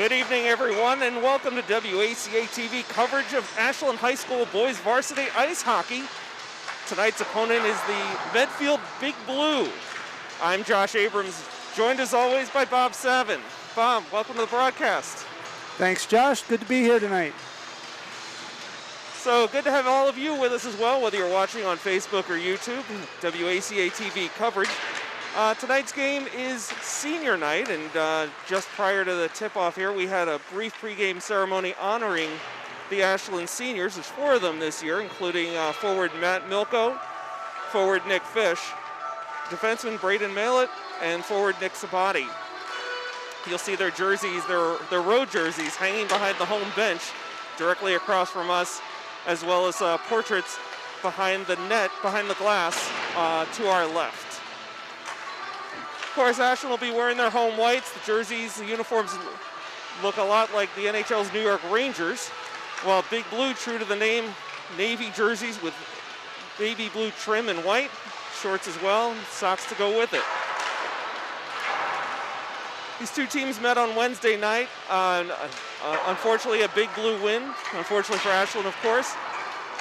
Good evening, everyone, and welcome to WACA-TV coverage of Ashland High School boys varsity ice hockey. Tonight's opponent is the Medfield Big Blue. I'm Josh Abrams, joined as always by Bob Savin. Bob, welcome to the broadcast. Thanks, Josh. Good to be here tonight. So good to have all of you with us as well, whether you're watching on Facebook or YouTube, WACA-TV coverage. Tonight's game is senior night, and just prior to the tip-off here, we had a brief pregame ceremony honoring the Ashland seniors. There's 4 of them this year, including forward Matt Milko, forward Nick Fish, defenseman Braden Mallet, and forward Nick Sabati. You'll see their jerseys, their road jerseys, hanging behind the home bench directly across from us, as well as portraits behind the net, behind the glass, to our left. Of course, Ashland will be wearing their home whites. The jerseys, the uniforms look a lot like the NHL's New York Rangers, while Big Blue, true to the name, navy jerseys with baby blue trim and white, shorts as well, socks to go with it. These two teams met on Wednesday night. Unfortunately, a Big Blue win, unfortunately for Ashland, of course.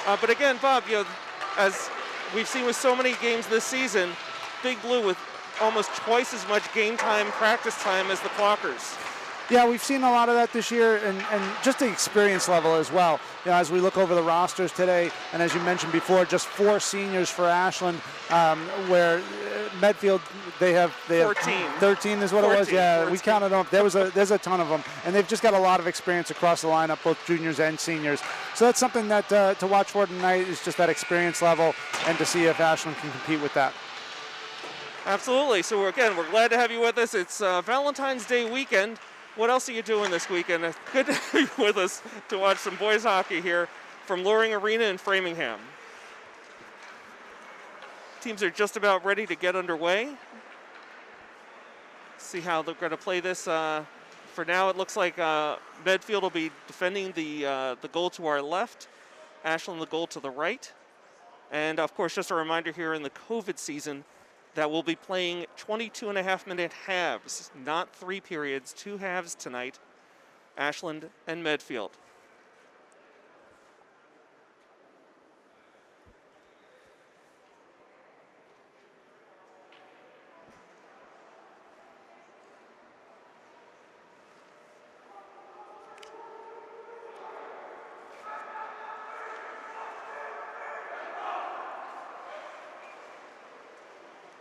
But again, Bob, as we've seen with so many games this season, Big Blue with almost twice as much game time, practice time as the Clockers. Yeah, we've seen a lot of that this year, and just the experience level as well. As we look over the rosters today, and as you mentioned before, just 4 seniors for Ashland, where Medfield, they have 14. 13 is what 14, it was. Yeah, 14. We counted them. There's a ton of them, and they've just got a lot of experience across the lineup, both juniors and seniors. So that's something that to watch for tonight is just that experience level, and to see if Ashland can compete with that. Absolutely. So we're glad to have you with us. It's Valentine's Day weekend. What else are you doing this weekend? It's good to have you with us to watch some boys hockey here from Loring Arena in Framingham. Teams are just about ready to get underway. See how they're going to play this. For now, it looks like Medfield will be defending the goal to our left, Ashland the goal to the right. And, of course, just a reminder here in the COVID season, that we'll be playing 22.5-minute halves, not 3 periods, 2 halves tonight, Ashland and Medfield.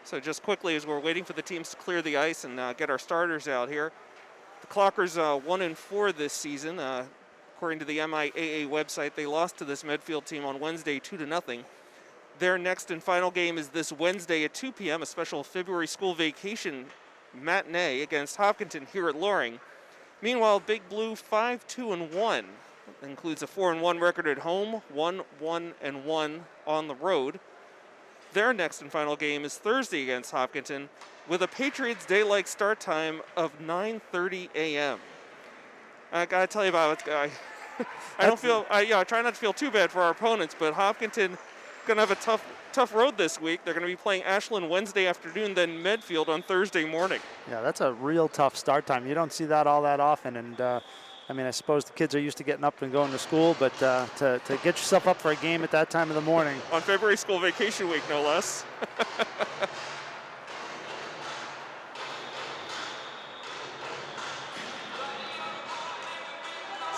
So just quickly, as we're waiting for the teams to clear the ice and get our starters out here, the Clockers 1-4 this season. According to the MIAA website, they lost to this Medfield team on Wednesday 2-0. Their next and final game is this Wednesday at 2 p.m., a special February school vacation matinee against Hopkinton here at Loring. Meanwhile, Big Blue 5-2-1 includes a 4-1 record at home, 1-1-1 on the road. Their next and final game is Thursday against Hopkinton with a Patriots Day-like start time of 9:30 a.m. I gotta tell you about it. I try not to feel too bad for our opponents, but Hopkinton gonna have a tough road this week. They're gonna be playing Ashland Wednesday afternoon, then Medfield on Thursday morning. Yeah, that's a real tough start time. You don't see that all that often, and I suppose the kids are used to getting up and going to school, but to get yourself up for a game at that time of the morning. On February school vacation week, no less.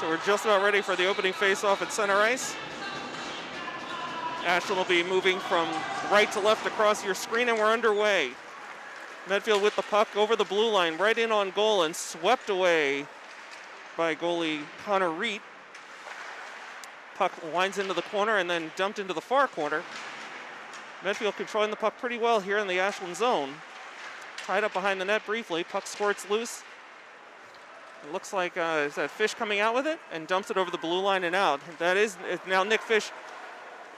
So we're just about ready for the opening face-off at center ice. Ashland will be moving from right to left across your screen, and we're underway. Medfield with the puck over the blue line, right in on goal, and swept away by goalie Connor Reed. Puck winds into the corner and then dumped into the far corner. Medfield controlling the puck pretty well here in the Ashland zone. Tied up behind the net briefly. Puck squirts loose. It looks like is that Fish coming out with it and dumps it over the blue line and out. That is now Nick Fish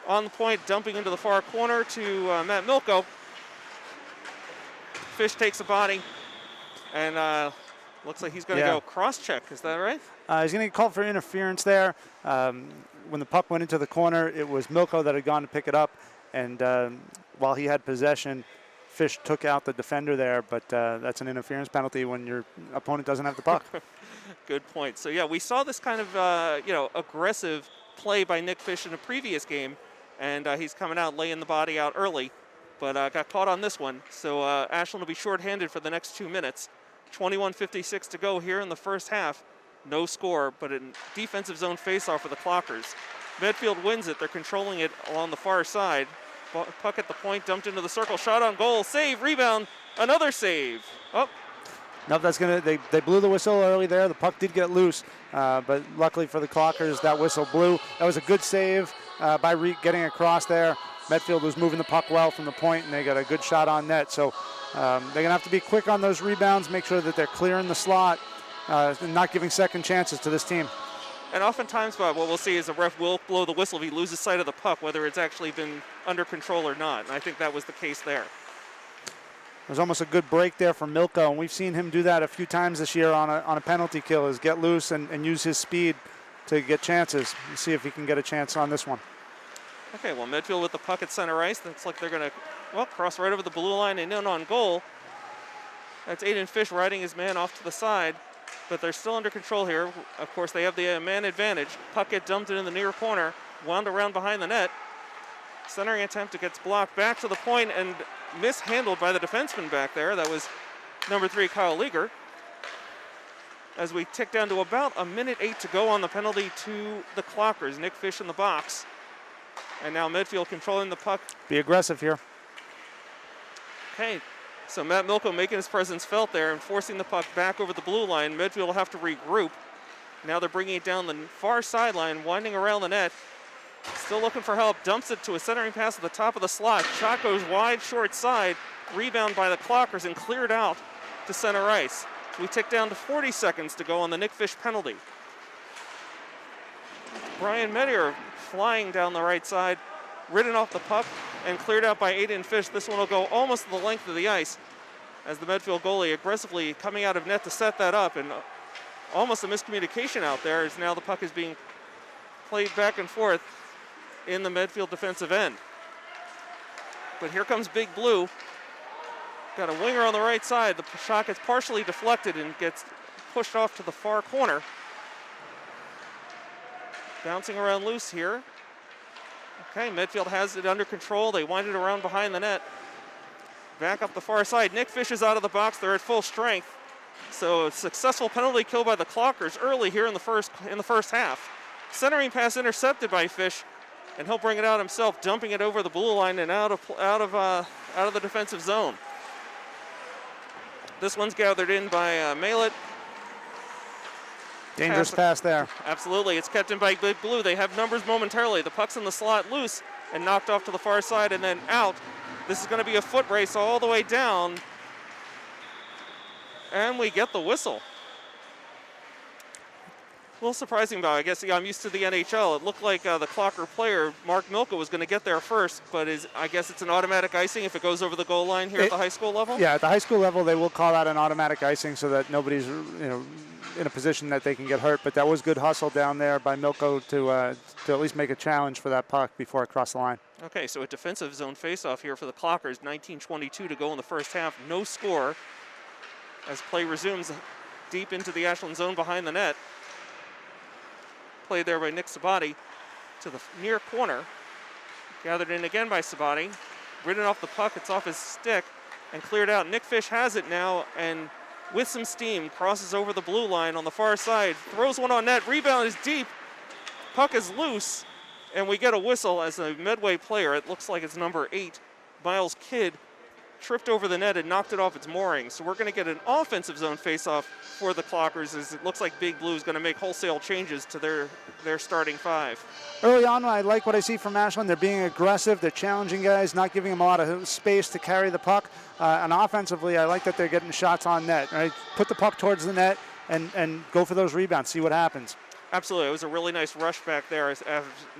on the point, dumping into the far corner to Matt Milko. Fish takes a body and looks like he's going to go cross-check. Is that right? He's going to get called for interference there. When the puck went into the corner, it was Milko that had gone to pick it up. And while he had possession, Fish took out the defender there, but that's an interference penalty when your opponent doesn't have the puck. Good point. So yeah, we saw this kind of aggressive play by Nick Fish in a previous game, and he's coming out laying the body out early, but got caught on this one. So Ashland will be shorthanded for the next 2 minutes. 21:56 to go here in the first half. No score, but a defensive zone faceoff for the Clockers. Medfield wins it. They're controlling it along the far side. Puck at the point, dumped into the circle, shot on goal, save, rebound, another save. Oh. No, that's gonna. They blew the whistle early there. The puck did get loose, but luckily for the Clockers, that whistle blew. That was a good save by getting across there. Medfield was moving the puck well from the point, and they got a good shot on net. So they're gonna have to be quick on those rebounds, make sure that they're clearing the slot, and not giving second chances to this team. And oftentimes, Bob, what we'll see is the ref will blow the whistle if he loses sight of the puck, whether it's actually been under control or not. And I think that was the case there. There's almost a good break there for Milko, and we've seen him do that a few times this year on a penalty kill, is get loose and use his speed to get chances. We'll see if he can get a chance on this one. Okay, well, Medfield with the puck at center ice. Looks like they're going to, cross right over the blue line and in on goal. That's Aiden Fish riding his man off to the side, but they're still under control here. Of course, they have the man advantage. Puck get dumped in the near corner, wound around behind the net. Centering attempt, it gets blocked back to the point and mishandled by the defenseman back there. That was number 3, Kyle Leager. As we tick down to about 1:08 to go on the penalty to the Clockers. Nick Fish in the box. And now Medfield controlling the puck. Be aggressive here. Okay, so Matt Milko making his presence felt there and forcing the puck back over the blue line. Medfield will have to regroup. Now they're bringing it down the far sideline, winding around the net. Still looking for help, dumps it to a centering pass at the top of the slot. Shot goes wide, short side. Rebound by the Clockers and cleared out to center ice. We tick down to 40 seconds to go on the Nick Fish penalty. Brian Medier flying down the right side, ridden off the puck and cleared out by Aiden Fish. This one will go almost the length of the ice as the Medfield goalie aggressively coming out of net to set that up, and almost a miscommunication out there as now the puck is being played back and forth in the Medfield defensive end. But here comes Big Blue. Got a winger on the right side. The shot gets partially deflected and gets pushed off to the far corner. Bouncing around loose here. Okay, Medfield has it under control. They wind it around behind the net. Back up the far side. Nick Fish is out of the box. They're at full strength. So a successful penalty kill by the Clockers early here in the first half. Centering pass intercepted by Fish, and he'll bring it out himself, dumping it over the blue line and out of the defensive zone. This one's gathered in by Malett. Dangerous pass there. Absolutely, it's kept in by Big Blue. They have numbers momentarily. The puck's in the slot loose and knocked off to the far side and then out. This is going to be a foot race all the way down. And we get the whistle. A little surprising, but I guess I'm used to the NHL. It looked like the Clocker player, Mark Milko, was going to get there first, but I guess it's an automatic icing if it goes over the goal line here at the high school level? Yeah, at the high school level, they will call that an automatic icing so that nobody's in a position that they can get hurt. But that was good hustle down there by Milko to at least make a challenge for that puck before it crossed the line. Okay, so a defensive zone faceoff here for the Clockers. 19:22 to go in the first half. No score as play resumes deep into the Ashland zone behind the net. Played there by Nick Sabati to the near corner. Gathered in again by Sabati. Ridden off the puck, it's off his stick and cleared out. Nick Fish has it now and with some steam crosses over the blue line on the far side. Throws one on net, rebound is deep. Puck is loose and we get a whistle as a Medway player, it looks like it's number 8, Miles Kidd, tripped over the net and knocked it off its moorings. So we're going to get an offensive zone faceoff for the Clockers as it looks like Big Blue is going to make wholesale changes to their starting 5. Early on, I like what I see from Ashland. They're being aggressive. They're challenging guys, not giving them a lot of space to carry the puck. And offensively, I like that they're getting shots on net. Right? Put the puck towards the net and go for those rebounds, see what happens. Absolutely. It was a really nice rush back there as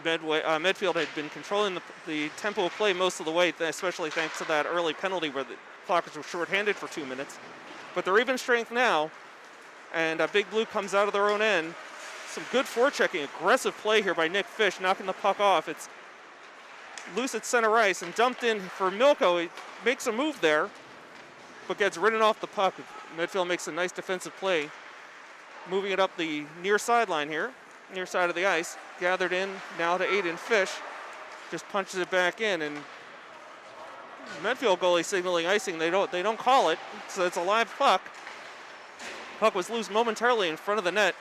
Medfield had been controlling the tempo of play most of the way, especially thanks to that early penalty where the Clockers were shorthanded for 2 minutes. But they're even strength now, and Big Blue comes out of their own end. Some good forechecking, aggressive play here by Nick Fish, knocking the puck off. It's loose at center ice and dumped in for Milko. He makes a move there, but gets ridden off the puck. Medfield makes a nice defensive play, moving it up the near sideline here, near side of the ice. Gathered in now to Aiden Fish, just punches it back in, and Medfield goalie signaling icing. They don't call it, so it's a live puck. Puck was loose momentarily in front of the net.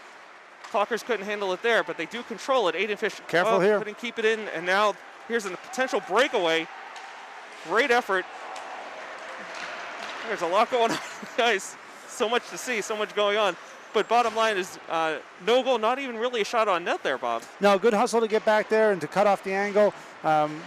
Clockers couldn't handle it there, but they do control it. Aiden Fish careful here, couldn't keep it in, and now here's a potential breakaway. Great effort. There's a lot going on, guys. So much to see, so much going on. But bottom line is no goal, not even really a shot on net there, Bob. No, good hustle to get back there and to cut off the angle.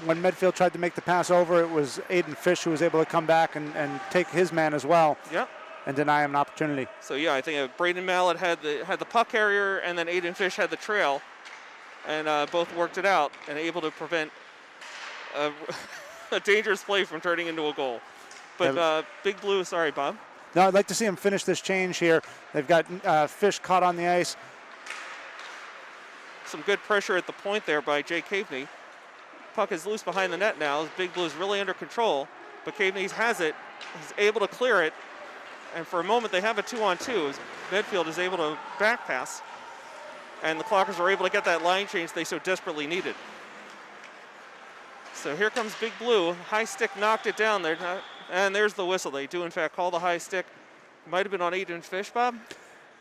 When Medfield tried to make the pass over, it was Aiden Fish who was able to come back and take his man as well. Yep. And deny him an opportunity. So yeah, I think Braden Mallett had the puck carrier, and then Aiden Fish had the trail, and both worked it out and able to prevent a dangerous play from turning into a goal. But Big Blue, sorry, Bob. No, I'd like to see him finish this change here. They've got Fish caught on the ice. Some good pressure at the point there by Jay Caveney. Puck is loose behind the net now. Big Blue is really under control, but Caveney has it. He's able to clear it. And for a moment, they have a 2-on-2 as Medfield is able to back pass. And the Clockers are able to get that line change they so desperately needed. So here comes Big Blue. High stick knocked it down there. And there's the whistle. They do, in fact, call the high stick. Might have been on Aiden Fish, Bob?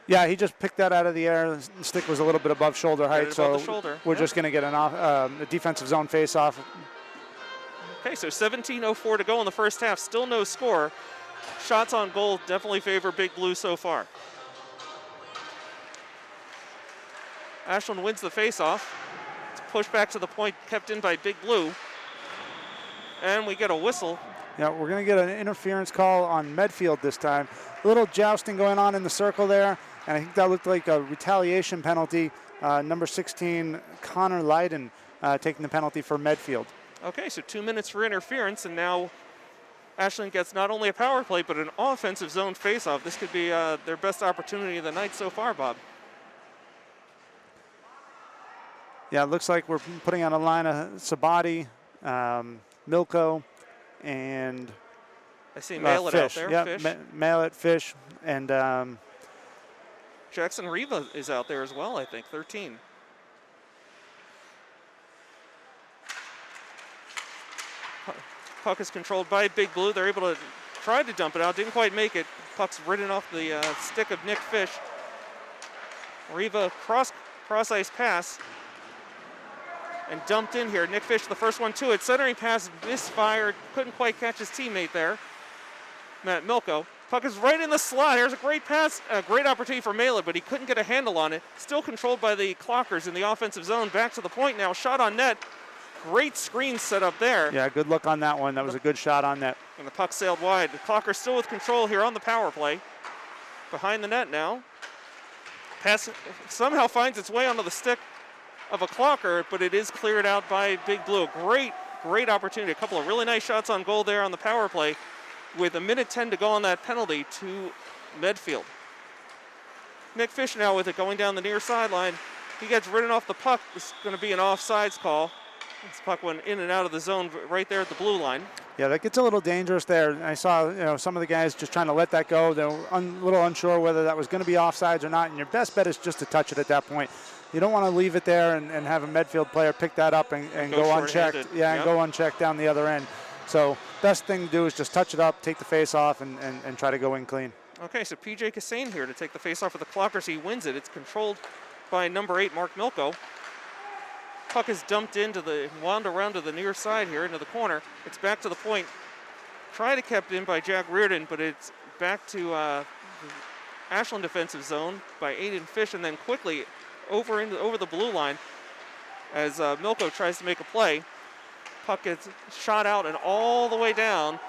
Yeah, he just picked that out of the air. The stick was a little bit above shoulder height, so we're just going to get a defensive zone face-off. Okay, so 17:04 to go in the first half. Still no score. Shots on goal definitely favor Big Blue so far. Ashland wins the faceoff. It's pushed back to the point, kept in by Big Blue. And we get a whistle. Yeah, we're going to get an interference call on Medfield this time. A little jousting going on in the circle there, and I think that looked like a retaliation penalty. Number 16, Connor Leiden, taking the penalty for Medfield. Okay, so 2 minutes for interference, and now Ashland gets not only a power play, but an offensive zone faceoff. This could be their best opportunity of the night so far, Bob. Yeah, it looks like we're putting on a line of Sabati, Milko, and I see Mallett Fish. out there. Yeah, Fish. Mallett, Fish, and Jackson Riva is out there as well, I think, 13. Puck is controlled by Big Blue. They're able to try to dump it out. Didn't quite make it. Puck's ridden off the stick of Nick Fish. Riva cross ice pass and dumped in here. Nick Fish, the first one to it. Centering pass misfired. Couldn't quite catch his teammate there. Matt Milko. Puck is right in the slot. Here's a great pass, a great opportunity for Malin, but he couldn't get a handle on it. Still controlled by the Clockers in the offensive zone. Back to the point now. Shot on net. Great screen set up there. Yeah, good look on that one. That was a good shot on net. And the puck sailed wide. The Clockers still with control here on the power play. Behind the net now. Pass somehow finds its way onto the stick of a Clocker, but it is cleared out by Big Blue. Great opportunity. A couple of really nice shots on goal there on the power play with 1:10 to go on that penalty to Medfield. Nick Fish now with it going down the near sideline. He gets ridden off the puck. This is going to be an offsides call. This puck went in and out of the zone right there at the blue line. Yeah, that gets a little dangerous there. I saw some of the guys just trying to let that go. They were a little unsure whether that was going to be offsides or not, and your best bet is just to touch it at that point. You don't want to leave it there and have a Medfield player pick that up and go unchecked. Yeah, and go unchecked down the other end. So best thing to do is just touch it up, take the face off, and try to go in clean. Okay, so P.J. Cassane here to take the face off of the Clockers. He wins it. It's controlled by number 8, Mark Milko. Puck is dumped wound around to the near side here into the corner. It's back to the point. Tried to kept in by Jack Reardon, but it's back to the Ashland defensive zone by Aiden Fish, and then quickly over the blue line as Milko tries to make a play. Puck gets shot out and all the way down.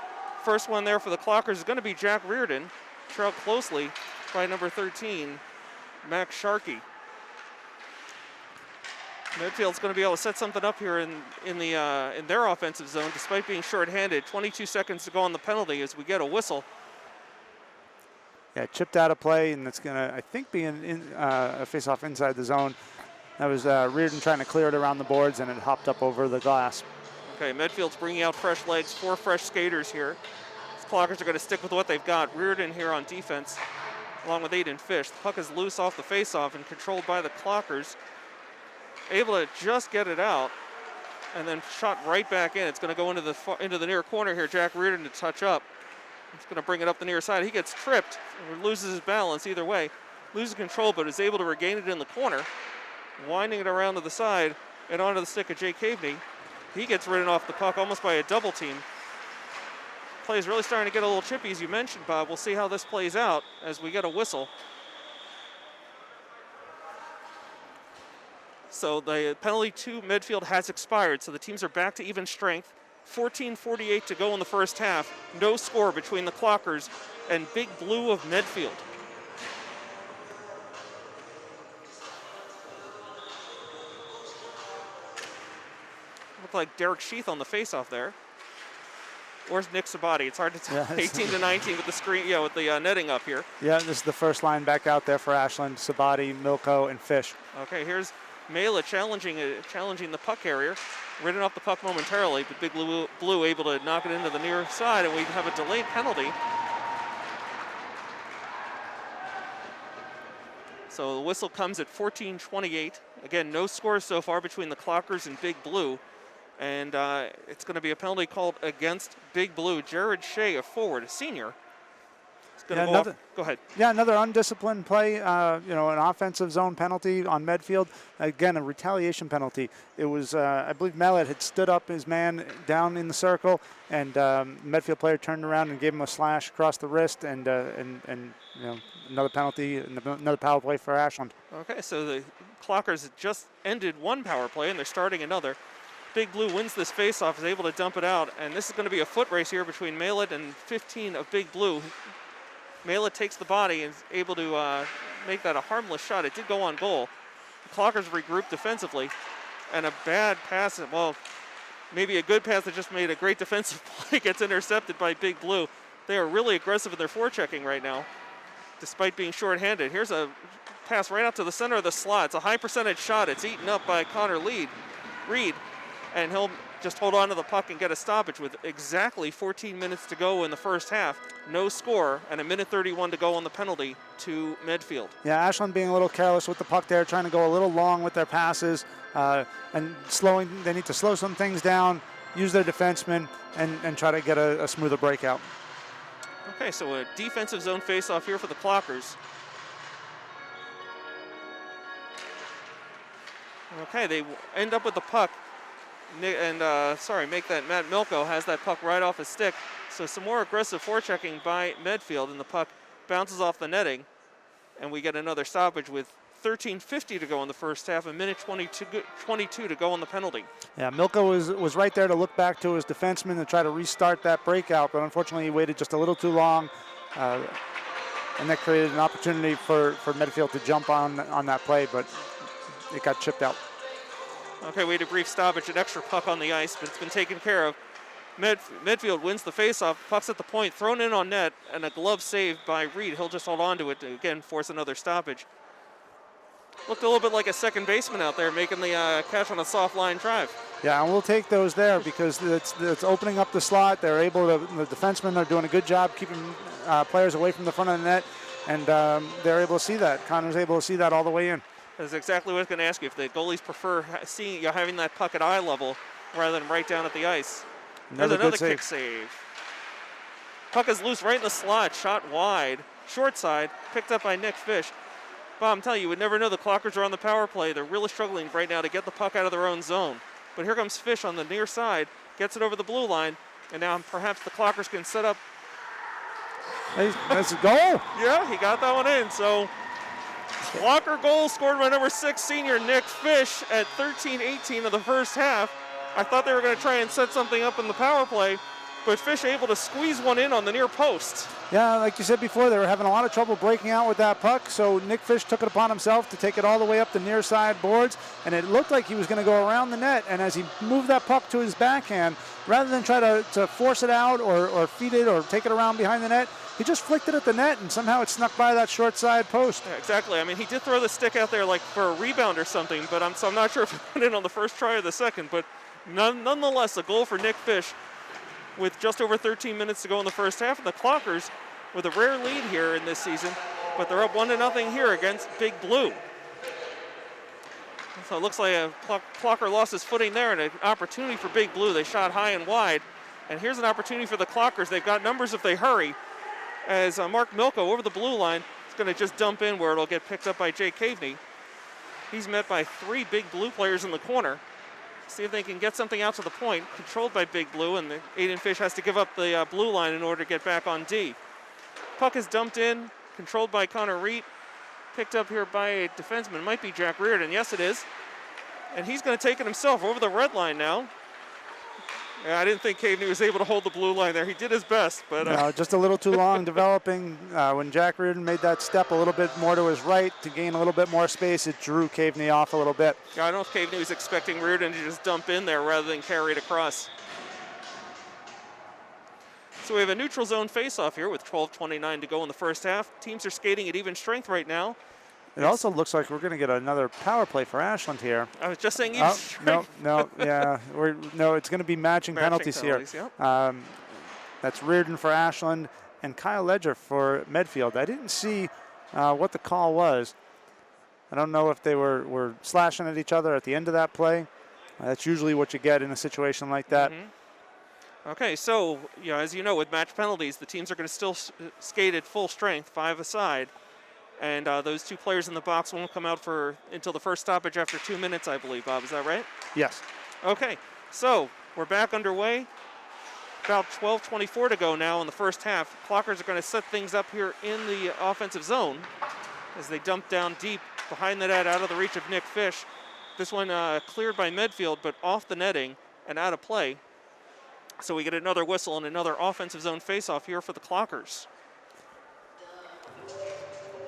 First one there for the Clockers is going to be Jack Reardon, trailed closely by number 13, Max Sharkey. Medfield's going to be able to set something up here in their offensive zone, despite being shorthanded. 22 seconds to go on the penalty as we get a whistle. Yeah, chipped out of play, and it's going to, I think, be a face-off inside the zone. That was Reardon trying to clear it around the boards, and it hopped up over the glass. Okay, Medfield's bringing out fresh legs, 4 fresh skaters here. These Clockers are going to stick with what they've got. Reardon here on defense, along with Aiden Fish. The puck is loose off the faceoff and controlled by the Clockers. Able to just get it out, and then shot right back in. It's going to go into the near corner here. Jack Reardon to touch up. He's going to bring it up the near side. He gets tripped, or loses his balance either way. Loses control, but is able to regain it in the corner. Winding it around to the side and onto the stick of Jake Caveney. He gets ridden off the puck almost by a double team. Play is really starting to get a little chippy, as you mentioned, Bob. We'll see how this plays out as we get a whistle. So the penalty to Medfield has expired, so the teams are back to even strength. 14:48 to go in the first half. No score between the Clockers and Big Blue of Medfield. Looked like Derek Sheath on the faceoff there. Where's Nick Sabati? It's hard to tell. 18-19 with the screen, with the netting up here. Yeah, this is the first line back out there for Ashland. Sabati, Milko, and Fish. Okay, here's Mela challenging the puck carrier. Ridden off the puck momentarily, but Big Blue able to knock it into the near side, and we have a delayed penalty. So the whistle comes at 14:28. Again, no scores so far between the Clockers and Big Blue. And it's going to be a penalty called against Big Blue. Jared Shea, a forward, a senior. Go ahead. Yeah, another undisciplined play, an offensive zone penalty on Medfield. Again, a retaliation penalty. It was, I believe Mallet had stood up his man down in the circle, and Medfield player turned around and gave him a slash across the wrist, and another penalty, another power play for Ashland. Okay, so the Clockers just ended one power play, and they're starting another. Big Blue wins this faceoff, is able to dump it out, and this is going to be a foot race here between Mallet and 15 of Big Blue. Mallet takes the body and is able to make that a harmless shot. It did go on goal. The Clockers regroup defensively, and a bad pass, maybe a good pass that just made a great defensive play, gets intercepted by Big Blue. They are really aggressive in their forechecking right now, despite being shorthanded. Here's a pass right out to the center of the slot. It's a high percentage shot. It's eaten up by Connor Reed, and he'll just hold on to the puck and get a stoppage with exactly 14 minutes to go in the first half. No score, and 1:31 to go on the penalty to Medfield. Yeah, Ashland being a little careless with the puck there, trying to go a little long with their passes, and they need to slow some things down, use their defensemen, and try to get a smoother breakout. Okay, so a defensive zone faceoff here for the Clockers. Okay, they end up with the puck. And Matt Milko has that puck right off his stick. So some more aggressive forechecking by Medfield, and the puck bounces off the netting, and we get another stoppage with 13:50 to go in the first half, 1:22 to go on the penalty. Yeah, Milko was right there to look back to his defenseman to try to restart that breakout, but unfortunately he waited just a little too long, and that created an opportunity for Medfield to jump on that play, but it got chipped out. Okay, we had a brief stoppage, an extra puck on the ice, but it's been taken care of. Medfield wins the faceoff, puck's at the point, thrown in on net, and a glove saved by Reed. He'll just hold on to it to, again, force another stoppage. Looked a little bit like a second baseman out there making the catch on a soft line drive. Yeah, and we'll take those there because it's opening up the slot. The defensemen are doing a good job keeping players away from the front of the net, and they're able to see that. Connor's able to see that all the way in. That's exactly what I was going to ask you. If the goalies prefer having that puck at eye level rather than right down at the ice. There's another kick save. Puck is loose right in the slot, shot wide, short side, picked up by Nick Fish. Bob, I'm telling you, you would never know the Clockers are on the power play. They're really struggling right now to get the puck out of their own zone. But here comes Fish on the near side, gets it over the blue line, and now perhaps the Clockers can set up. That's a goal. Yeah, he got that one in. So Clocker goal scored by number 6 senior Nick Fish at 13:18 of the first half. I thought they were going to try and set something up in the power play, but Fish able to squeeze one in on the near post. Yeah, like you said before, they were having a lot of trouble breaking out with that puck, so Nick Fish took it upon himself to take it all the way up the near side boards, and it looked like he was going to go around the net, and as he moved that puck to his backhand, rather than try to force it out or feed it or take it around behind the net, he just flicked it at the net, and somehow it snuck by that short side post. Yeah, exactly. I mean, he did throw the stick out there like for a rebound or something, but I'm not sure if it went in on the first try or the second, but Nonetheless, a goal for Nick Fish with just over 13 minutes to go in the first half. And the Clockers with a rare lead here in this season, but they're up 1-0 here against Big Blue. So it looks like a Clocker lost his footing there, and an opportunity for Big Blue. They shot high and wide. And here's an opportunity for the Clockers. They've got numbers if they hurry. As Mark Milko over the blue line is going to just dump in where it'll get picked up by Jake Caveney. He's met by 3 Big Blue players in the corner. See if they can get something out to the point. Controlled by Big Blue, and Aiden Fish has to give up the blue line in order to get back on D. Puck is dumped in, controlled by Connor Reed. Picked up here by a defenseman. Might be Jack Reardon. Yes, it is. And he's going to take it himself over the red line now. Yeah, I didn't think Caveney was able to hold the blue line there. He did his best, but no, just a little too long developing. When Jack Reardon made that step a little bit more to his right to gain a little bit more space, it drew Caveney off a little bit. Yeah, I don't know if Caveney was expecting Reardon to just dump in there rather than carry it across. So we have a neutral zone face-off here with 12:29 to go in the first half. Teams are skating at even strength right now. It also looks like we're going to get another power play for Ashland here. I was just saying even strength. No, yeah. It's going to be matching penalties here. Yep. That's Reardon for Ashland and Kyle Ledger for Medfield. I didn't see what the call was. I don't know if they were slashing at each other at the end of that play. That's usually what you get in a situation like that. Mm-hmm. Okay, so as you know, with match penalties, the teams are going to still skate at full strength, 5 aside. And those 2 players in the box won't come out until the first stoppage after 2 minutes, I believe, Bob. Is that right? Yes. Okay, so we're back underway. About 12:24 to go now in the first half. Clockers are going to set things up here in the offensive zone as they dump down deep behind the net out of the reach of Nick Fish. This one cleared by Medfield, but off the netting and out of play. So we get another whistle and another offensive zone faceoff here for the Clockers.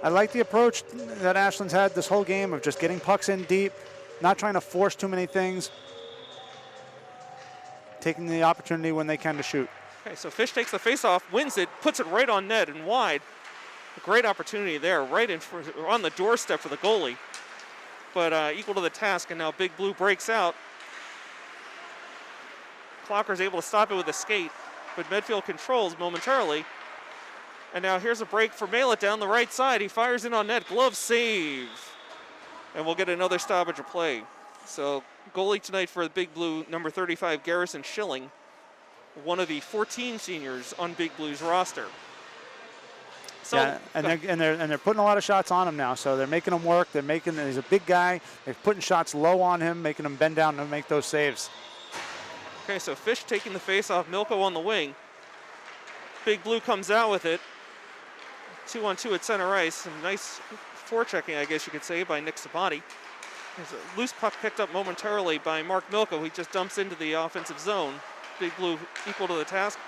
I like the approach that Ashland's had this whole game of just getting pucks in deep, not trying to force too many things, taking the opportunity when they can to shoot. Okay, so Fish takes the faceoff, wins it, puts it right on net and wide. A great opportunity there, right on the doorstep for the goalie. But equal to the task, and now Big Blue breaks out. Clocker's able to stop it with a skate, but Medfield controls momentarily. And now here's a break for Malett down the right side. He fires in on net, glove save. And we'll get another stoppage of play. So goalie tonight for the Big Blue, number 35, Garrison Schilling, one of the 14 seniors on Big Blue's roster. So, yeah, and they're putting a lot of shots on him now, so they're making him work. He's a big guy. They're putting shots low on him, making him bend down to make those saves. Okay, so Fish taking the face off, Milko on the wing. Big Blue comes out with it. 2-on-2 at center ice. Some nice forechecking, I guess you could say, by Nick Sabati. There's a loose puck picked up momentarily by Mark Milko. He just dumps into the offensive zone. Big Blue equal to the task.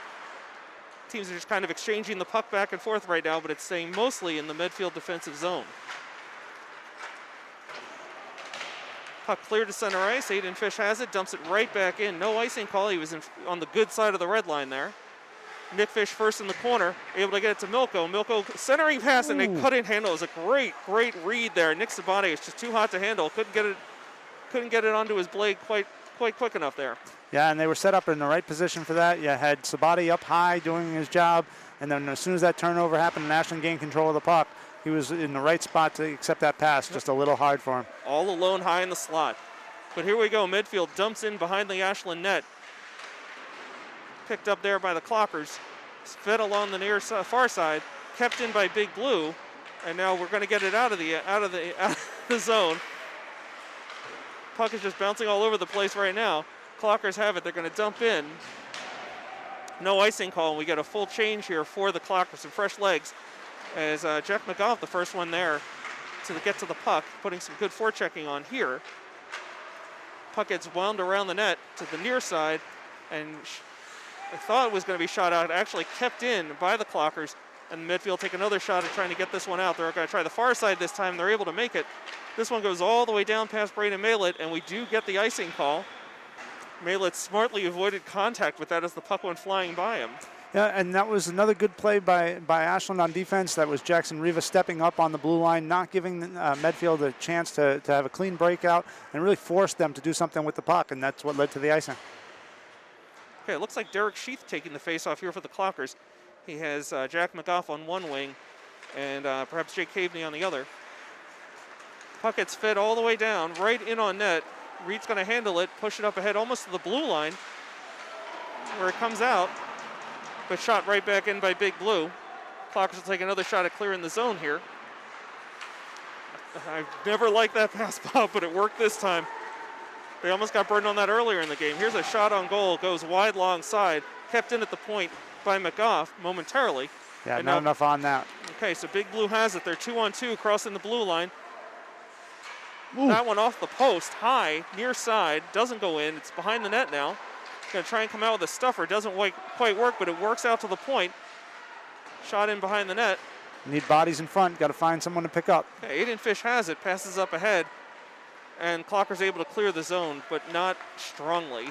Teams are just kind of exchanging the puck back and forth right now, but it's staying mostly in the Medfield defensive zone. Puck cleared to center ice. Aiden Fish has it, dumps it right back in. No icing call. He was on the good side of the red line there. Nick Fish first in the corner, able to get it to Milko. Milko centering pass, and they couldn't handle it. It was a great read there. Nick Sabati was just too hot to handle. Couldn't get it onto his blade quite quick enough there. Yeah, and they were set up in the right position for that. You had Sabati up high doing his job, and then as soon as that turnover happened and Ashland gained control of the puck, he was in the right spot to accept that pass. Just a little hard for him. All alone high in the slot. But here we go. Medfield dumps in behind the Ashland net. Picked up there by the Clockers. Fed along the far side. Kept in by Big Blue. And now we're going to get it out of the zone. Puck is just bouncing all over the place right now. Clockers have it. They're going to dump in. No icing call, and we get a full change here for the Clockers. Some fresh legs as Jeff McGough, the first one there to get to the puck, putting some good forechecking on here. Puck gets wound around the net to the near side, and I thought it was going to be shot out. Actually kept in by the Clockers, and Medfield take another shot at trying to get this one out. They're going to try the far side this time. They're able to make it. This one goes all the way down past Braden Malett, and we do get the icing call. Malett smartly avoided contact with that as the puck went flying by him. Yeah, and that was another good play by Ashland on defense. That was Jackson Riva stepping up on the blue line, not giving Medfield a chance to have a clean breakout, and really forced them to do something with the puck, and that's what led to the icing. Okay, it looks like Derek Sheath taking the face-off here for the Clockers. He has Jack McGough on one wing and perhaps Jake Caveney on the other. Puck gets fed all the way down, right in on net. Reed's going to handle it, push it up ahead almost to the blue line where it comes out, but shot right back in by Big Blue. Clockers will take another shot at clearing the zone here. I've never liked that pass, Bob, but it worked this time. They almost got burned on that earlier in the game. Here's a shot on goal, goes wide long side, kept in at the point by McGough momentarily. Yeah, and not now, enough on that. Okay, so Big Blue has it. They're 2-on-2 crossing the blue line. Ooh. That one off the post, high, near side, doesn't go in. It's behind the net now. Going to try and come out with a stuffer. Doesn't quite work, but it works out to the point. Shot in behind the net. Need bodies in front. Got to find someone to pick up. Okay, Aiden Fish has it, passes up ahead, and Clocker's able to clear the zone, but not strongly.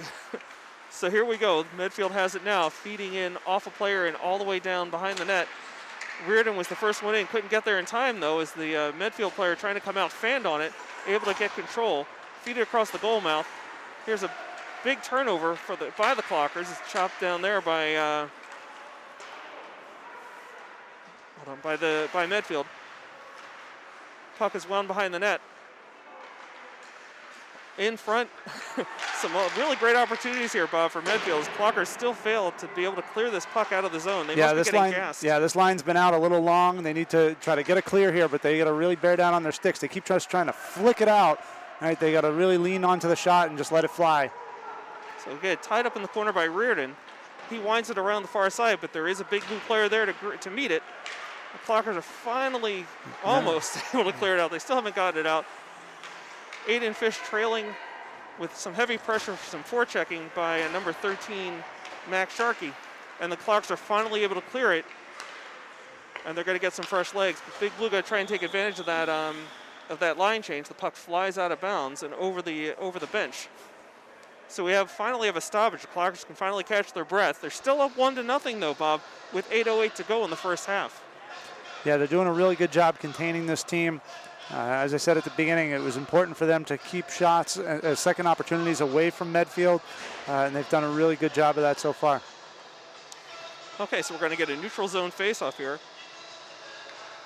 So here we go. Medfield has it now, feeding in off a player and all the way down behind the net. Reardon was the first one in, couldn't get there in time though, as the Medfield player trying to come out fanned on it, able to get control, feed it across the goal mouth. Here's a big turnover by the Clockers. It's chopped down there by by Medfield. Puck is wound behind the net. In front, some really great opportunities here, Bob, for Medfield. Clockers still failed to be able to clear this puck out of the zone. They must be getting gassed. Yeah, this line's been out a little long. They need to try to get a clear here, but they got to really bear down on their sticks. They keep just trying to flick it out. All right, they got to really lean onto the shot and just let it fly. So we get tied up in the corner by Reardon. He winds it around the far side, but there is a Big Blue player there to meet it. The Clockers are finally almost able to clear it out. They still haven't gotten it out. Aiden Fish trailing with some heavy pressure for some forechecking by number 13, Max Sharkey. And the Clocks are finally able to clear it. And they're going to get some fresh legs. But Big Blue going to try and take advantage of that line change. The puck flies out of bounds and over the bench. So we finally have a stoppage. The Clockers can finally catch their breath. They're still up 1-0 though, Bob, with 8:08 to go in the first half. Yeah, they're doing a really good job containing this team. As I said at the beginning, it was important for them to keep shots, second opportunities away from Medfield, and they've done a really good job of that so far. Okay, so we're going to get a neutral zone face-off here.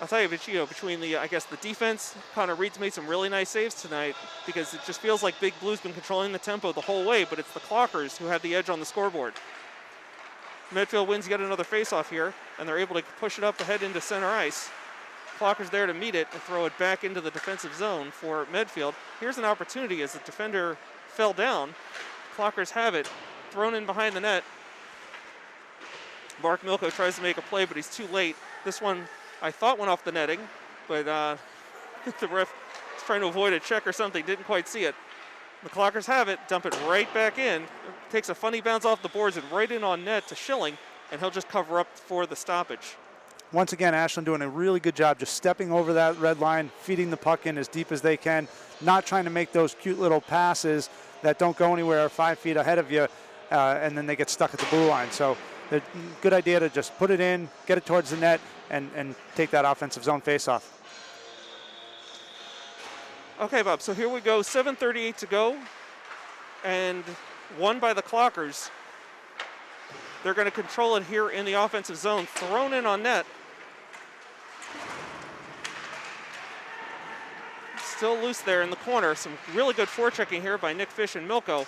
I'll tell you, between the defense, Connor Reed's made some really nice saves tonight because it just feels like Big Blue's been controlling the tempo the whole way, but it's the Clockers who have the edge on the scoreboard. Medfield wins yet another face-off here, and they're able to push it up ahead into center ice. Clocker's there to meet it and throw it back into the defensive zone for Medfield. Here's an opportunity as the defender fell down. Clockers have it, thrown in behind the net. Mark Milko tries to make a play, but he's too late. This one I thought went off the netting, but the ref is trying to avoid a check or something, didn't quite see it. The Clockers have it, dump it right back in. Takes a funny bounce off the boards and right in on net to Schilling, and he'll just cover up for the stoppage. Once again, Ashland doing a really good job just stepping over that red line, feeding the puck in as deep as they can, not trying to make those cute little passes that don't go anywhere 5 feet ahead of you, and then they get stuck at the blue line. So a good idea to just put it in, get it towards the net, and take that offensive zone face-off. Okay, Bob, so here we go, 7:38 to go, and won by the Clockers. They're going to control it here in the offensive zone, thrown in on net. Still loose there in the corner. Some really good forechecking here by Nick Fish and Milko.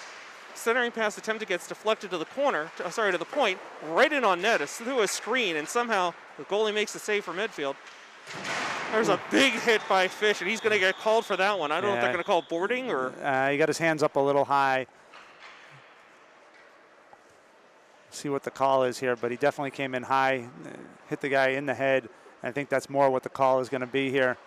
Centering pass attempted gets deflected to the to the point, right in on net, through a screen, and somehow the goalie makes the save for Medfield. There's a big hit by Fish, and he's going to get called for that one. I don't know if they're going to call boarding or... he got his hands up a little high. See what the call is here, but he definitely came in high, hit the guy in the head. I think that's more what the call is going to be here.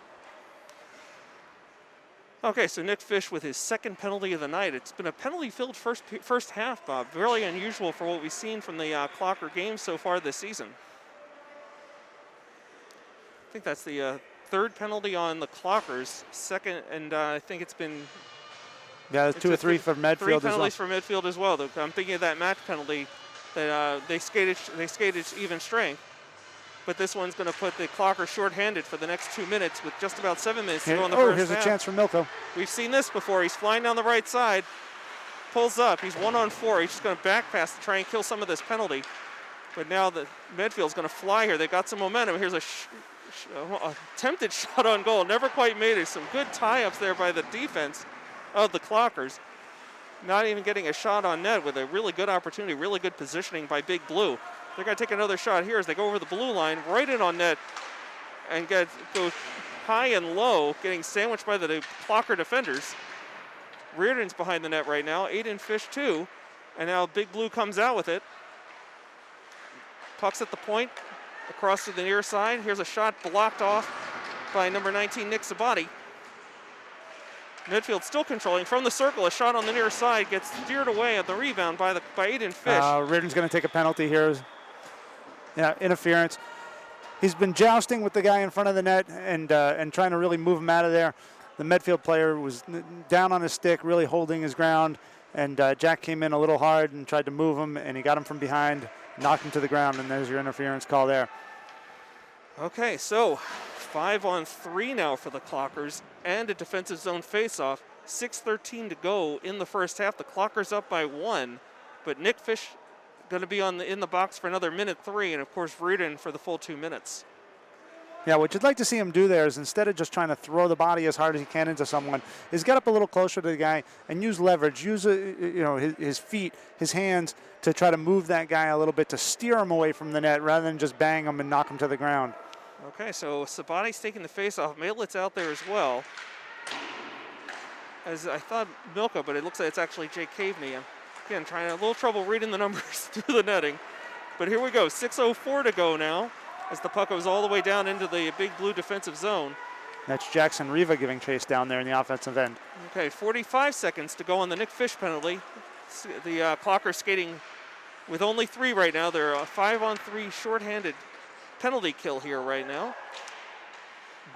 Okay, so Nick Fish with his second penalty of the night. It's been a penalty-filled first half, Bob. Really unusual for what we've seen from the Clocker games so far this season. I think that's the third penalty on the Clockers, second, and I think it's been... Yeah, 2 or 3 for Medfield as well. 3 penalties for Medfield as well. I'm thinking of that match penalty that they skated even strength. But this one's going to put the Clocker shorthanded for the next 2 minutes with just about 7 minutes to go in the first half. Here's a chance for Milko. We've seen this before. He's flying down the right side, pulls up. He's 1-on-4. He's just going to back pass to try and kill some of this penalty. But now the Medfield's going to fly here. They've got some momentum. Here's a attempted shot on goal. Never quite made it. Some good tie-ups there by the defense of the Clockers. Not even getting a shot on net with a really good opportunity, really good positioning by Big Blue. They're going to take another shot here as they go over the blue line, right in on net, and go high and low, getting sandwiched by the Clocker defenders. Reardon's behind the net right now, Aiden Fish too, and now Big Blue comes out with it. Puck's at the point, across to the near side. Here's a shot blocked off by number 19, Nick Sabati. Medfield still controlling from the circle. A shot on the near side gets steered away at the rebound by Aiden Fish. Reardon's going to take a penalty here. Yeah, interference. He's been jousting with the guy in front of the net and trying to really move him out of there. The Medfield player was down on his stick, really holding his ground, and Jack came in a little hard and tried to move him, and he got him from behind, knocked him to the ground, and there's your interference call there. Okay, so 5-on-3 now for the Clockers and a defensive zone faceoff. 6:13 to go in the first half. The Clockers up by 1, but Nick Fish going to be in the box for another 1:03, and of course Reardon for the full 2 minutes. Yeah, what you'd like to see him do there is instead of just trying to throw the body as hard as he can into someone, is get up a little closer to the guy and use leverage, use his feet, his hands to try to move that guy a little bit to steer him away from the net rather than just bang him and knock him to the ground. Okay, so Sabati's taking the face-off. Maillet's out there as well. As I thought Milko, but it looks like it's actually Jake Caveney. Again, trying a little trouble reading the numbers through the netting. But here we go, 6:04 to go now as the puck goes all the way down into the Big Blue defensive zone. That's Jackson Riva giving chase down there in the offensive end. Okay, 45 seconds to go on the Nick Fish penalty. The Clockers skating with only 3 right now. They're a 5-on-3 shorthanded penalty kill here right now.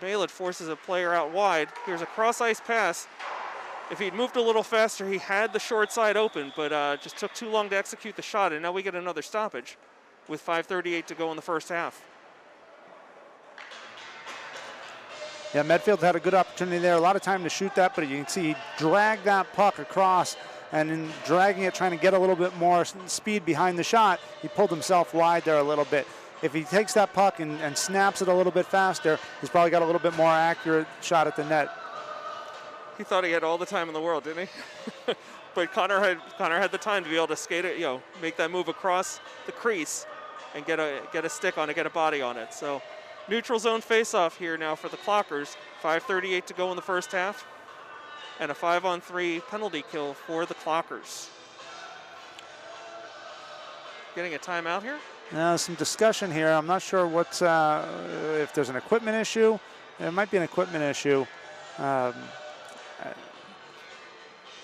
Baylett forces a player out wide. Here's a cross-ice pass. If he'd moved a little faster, he had the short side open, but just took too long to execute the shot, and now we get another stoppage with 5:38 to go in the first half. Yeah, Medfield had a good opportunity there. A lot of time to shoot that, but you can see he dragged that puck across, and in dragging it, trying to get a little bit more speed behind the shot, he pulled himself wide there a little bit. If he takes that puck and snaps it a little bit faster, he's probably got a little bit more accurate shot at the net. He thought he had all the time in the world, didn't he? But Connor had the time to be able to skate it, make that move across the crease and get a stick on it, get a body on it. So neutral zone face-off here now for the Clockers. 5:38 to go in the first half, and a 5-on-3 penalty kill for the Clockers. Getting a timeout here? Some discussion here. I'm not sure if there's an equipment issue. There might be an equipment issue.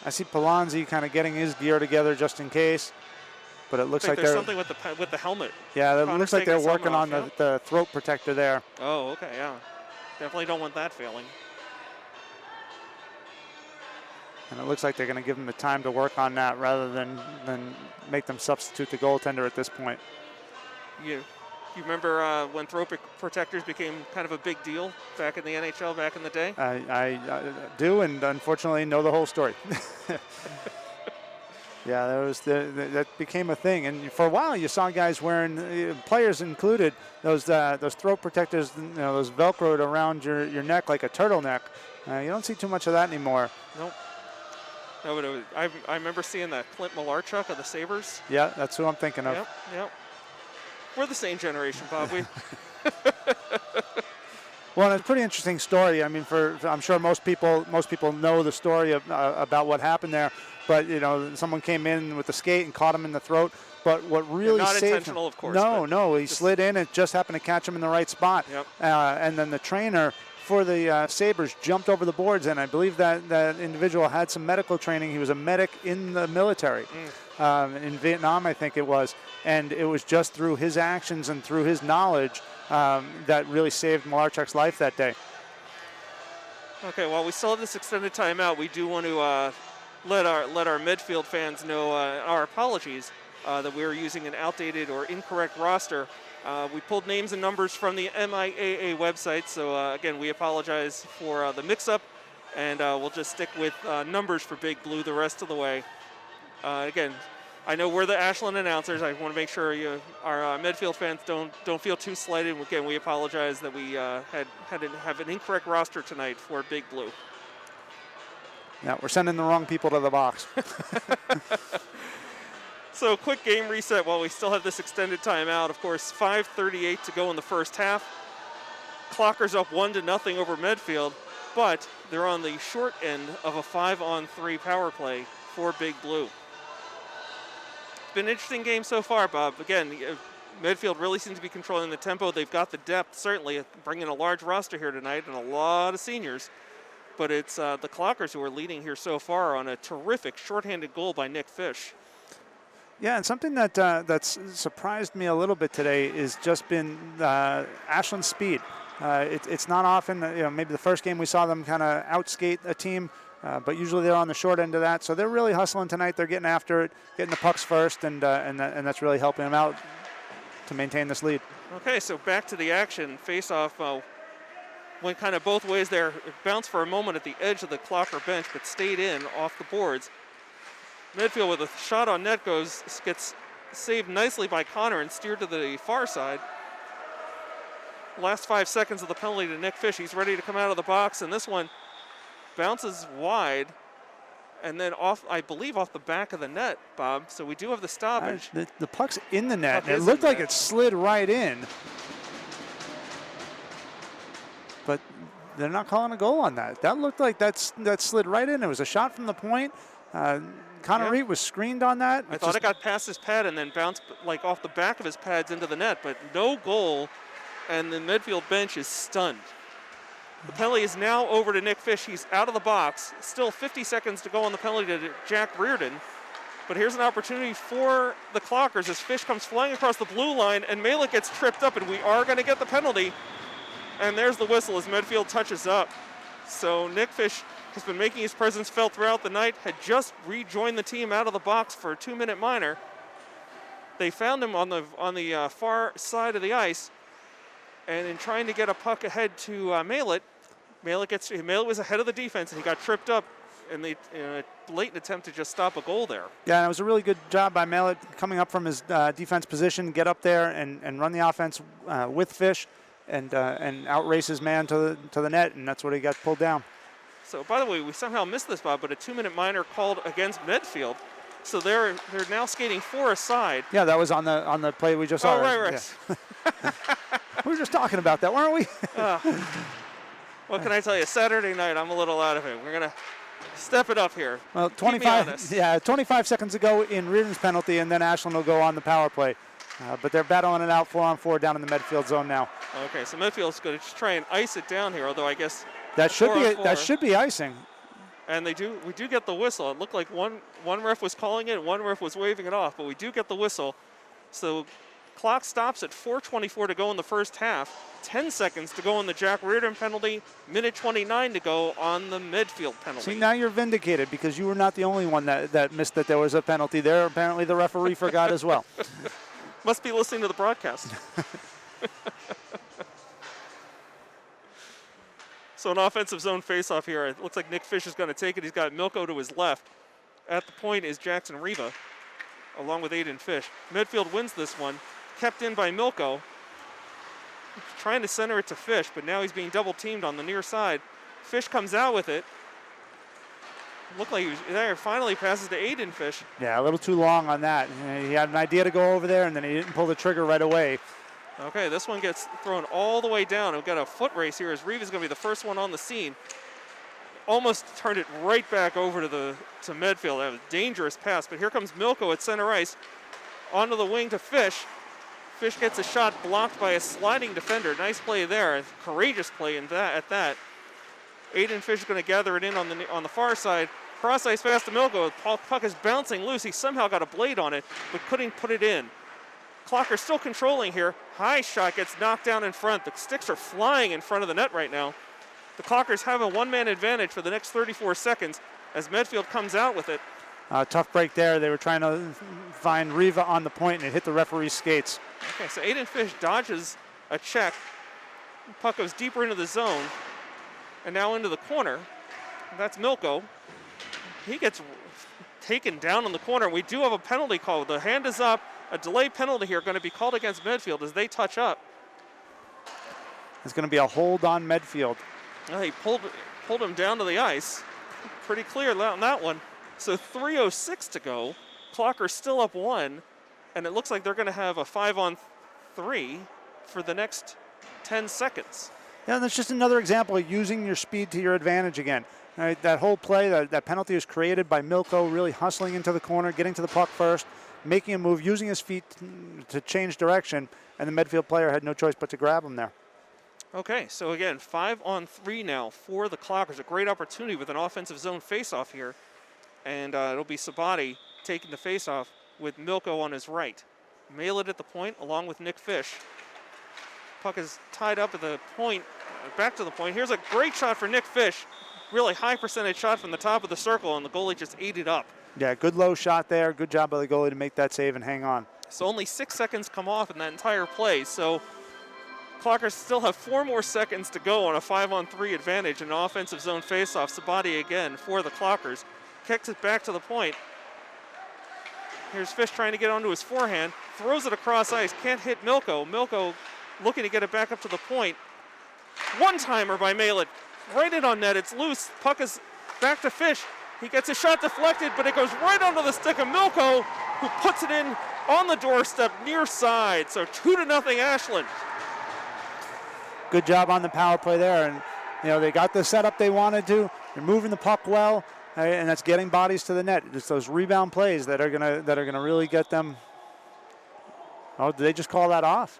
I see Palanzi kind of getting his gear together just in case, but it looks like there's something with the helmet. Yeah, it looks like they're working on the throat protector there. Oh, okay, yeah. Definitely don't want that failing. And it looks like they're going to give them the time to work on that rather than make them substitute the goaltender at this point. You remember when throat protectors became kind of a big deal back in the NHL back in the day? I do, and unfortunately know the whole story. Yeah, that became a thing, and for a while you saw guys wearing, players included, those throat protectors, those Velcroed around your neck like a turtleneck. You don't see too much of that anymore. Nope. No, but I remember seeing that Clint Malarchuk of the Sabres. Yeah, that's who I'm thinking of. Yep. We're the same generation, Bob. Well, it's a pretty interesting story. I mean, I'm sure most people know the story about what happened there. But someone came in with the skate and caught him in the throat. But what really not saved intentional, him, of course. No, he slid in. It just happened to catch him in the right spot. Yep. And then the trainer for the Sabres jumped over the boards, and I believe that individual had some medical training. He was a medic in the military in Vietnam, I think it was. And it was just through his actions and through his knowledge that really saved Malarchuk's life that day. Okay, while we still have this extended timeout, we do want to let our Medfield fans know our apologies. that we were using an outdated or incorrect roster. We pulled names and numbers from the MIAA website, so again, we apologize for the mix-up, and we'll just stick with numbers for Big Blue the rest of the way. Again, I know we're the Ashland announcers. I want to make sure our Medfield fans don't feel too slighted. Again, we apologize that we have an incorrect roster tonight for Big Blue. Yeah, we're sending the wrong people to the box. So quick game reset while we still have this extended timeout. Of course, 5:38 to go in the first half. Clockers up 1-0 over Medfield, but they're on the short end of a 5-on-3 power play for Big Blue. It's been an interesting game so far, Bob. Again, Medfield really seems to be controlling the tempo. They've got the depth, certainly, bringing a large roster here tonight and a lot of seniors. But it's the Clockers who are leading here so far on a terrific shorthanded goal by Nick Fish. Yeah, and something that's surprised me a little bit today is just been Ashland's speed. It's not often, maybe the first game we saw them kind of outskate a team, but usually they're on the short end of that. So they're really hustling tonight. They're getting after it, getting the pucks first, and that's really helping them out to maintain this lead. Okay, so back to the action. Face-off went kind of both ways there. It bounced for a moment at the edge of the Clocker bench, but stayed in off the boards. Medfield with a shot on net gets saved nicely by Connor and steered to the far side. Last 5 seconds of the penalty to Nick Fish. He's ready to come out of the box, and this one bounces wide and then off, I believe, off the back of the net, Bob. So we do have the stoppage. The puck's in the net. It looked like it slid right in. But they're not calling a goal on that. That looked like that slid right in. It was a shot from the point. Connor Reed was screened on that. I thought it got past his pad and then bounced like off the back of his pads into the net, but no goal, and the Medfield bench is stunned. The penalty is now over to Nick Fish. He's out of the box. Still 50 seconds to go on the penalty to Jack Reardon. But here's an opportunity for the Clockers as Fish comes flying across the blue line, and Malik gets tripped up, and we are going to get the penalty. And there's the whistle as Medfield touches up. So Nick Fish has been making his presence felt throughout the night, had just rejoined the team out of the box for a 2-minute minor. They found him on the far side of the ice, and in trying to get a puck ahead to Malik was ahead of the defense, and he got tripped up in a blatant attempt to just stop a goal there. Yeah, it was a really good job by Malik coming up from his defense position, get up there and run the offense with Fish, and outrace his man to the net, and that's what he got pulled down. So, by the way, we somehow missed this, Bob, but a 2-minute minor called against Medfield. So they're now skating 4 aside. Yeah, that was on the play we just saw. Oh, right. Yeah. We were just talking about that, weren't we? What can I tell you? Saturday night, I'm a little out of it. We're going to step it up here. Well, 25 seconds ago in Reardon's penalty, and then Ashland will go on the power play. But they're battling it out 4-on-4 down in the Medfield zone now. Okay, so Medfield's going to try and ice it down here, although I guess that should be icing. And we do get the whistle. It looked like one ref was calling it, one ref was waving it off, but we do get the whistle. So clock stops at 4:24 to go in the first half. 10 seconds to go on the Jack Reardon penalty. Minute 29 to go on the Medfield penalty. See, now you're vindicated because you were not the only one that missed that there was a penalty there. Apparently the referee forgot as well. Must be listening to the broadcast. So an offensive zone faceoff here. It looks like Nick Fish is going to take it. He's got Milko to his left. At the point is Jackson Riva, along with Aiden Fish. Medfield wins this one, kept in by Milko. Trying to center it to Fish, but now he's being double teamed on the near side. Fish comes out with it. Looked like he was there. Finally passes to Aiden Fish. Yeah, a little too long on that. He had an idea to go over there, and then he didn't pull the trigger right away. Okay, this one gets thrown all the way down. We've got a foot race here as Riva's going to be the first one on the scene. Almost turned it right back over to Medfield. That was a dangerous pass, but here comes Milko at center ice. Onto the wing to Fish. Fish gets a shot blocked by a sliding defender. Nice play there. A courageous play at that. Aiden Fish is going to gather it in on the far side. Cross ice pass to Milko. Puck is bouncing loose. He somehow got a blade on it, but couldn't put it in. Clocker still controlling here. High shot gets knocked down in front. The sticks are flying in front of the net right now. The Clockers have a one-man advantage for the next 34 seconds as Medfield comes out with it. Tough break there. They were trying to find Riva on the point, and it hit the referee's skates. Okay, so Aiden Fish dodges a check. Puck goes deeper into the zone, and now into the corner. That's Milko. He gets taken down in the corner. We do have a penalty call. The hand is up. A delay penalty here going to be called against Medfield as they touch up. It's going to be a hold on Medfield. He pulled him down to the ice. Pretty clear on that one. So 3:06 to go. Clocker's still up 1, and it looks like they're going to have a 5-on-3 for the next 10 seconds. Yeah, that's just another example of using your speed to your advantage again. Right, that whole play, that penalty was created by Milko really hustling into the corner, getting to the puck first, making a move, using his feet to change direction, and the Medfield player had no choice but to grab him there. Okay, so again, 5-on-3 now for the Clockers. A great opportunity with an offensive zone faceoff here. And it'll be Sabati taking the faceoff with Milko on his right. Mail it at the point along with Nick Fish. Puck is tied up at the point, back to the point. Here's a great shot for Nick Fish. Really high percentage shot from the top of the circle, and the goalie just ate it up. Yeah, good low shot there. Good job by the goalie to make that save and hang on. So only 6 seconds come off in that entire play. So Clockers still have 4 more seconds to go on a 5-on-3 advantage in an offensive zone faceoff. Sabati again for the Clockers. Kicks it back to the point. Here's Fish trying to get onto his forehand. Throws it across ice. Can't hit Milko. Milko looking to get it back up to the point. One-timer by Malin. Right in on net. It's loose. Puck is back to Fish. He gets a shot deflected, but it goes right onto the stick of Milko, who puts it in on the doorstep near side. So 2-0 Ashland. Good job on the power play there. And, you know, they got the setup they wanted to. They're moving the puck well. And that's getting bodies to the net. It's those rebound plays that are gonna really get them. Oh, did they just call that off?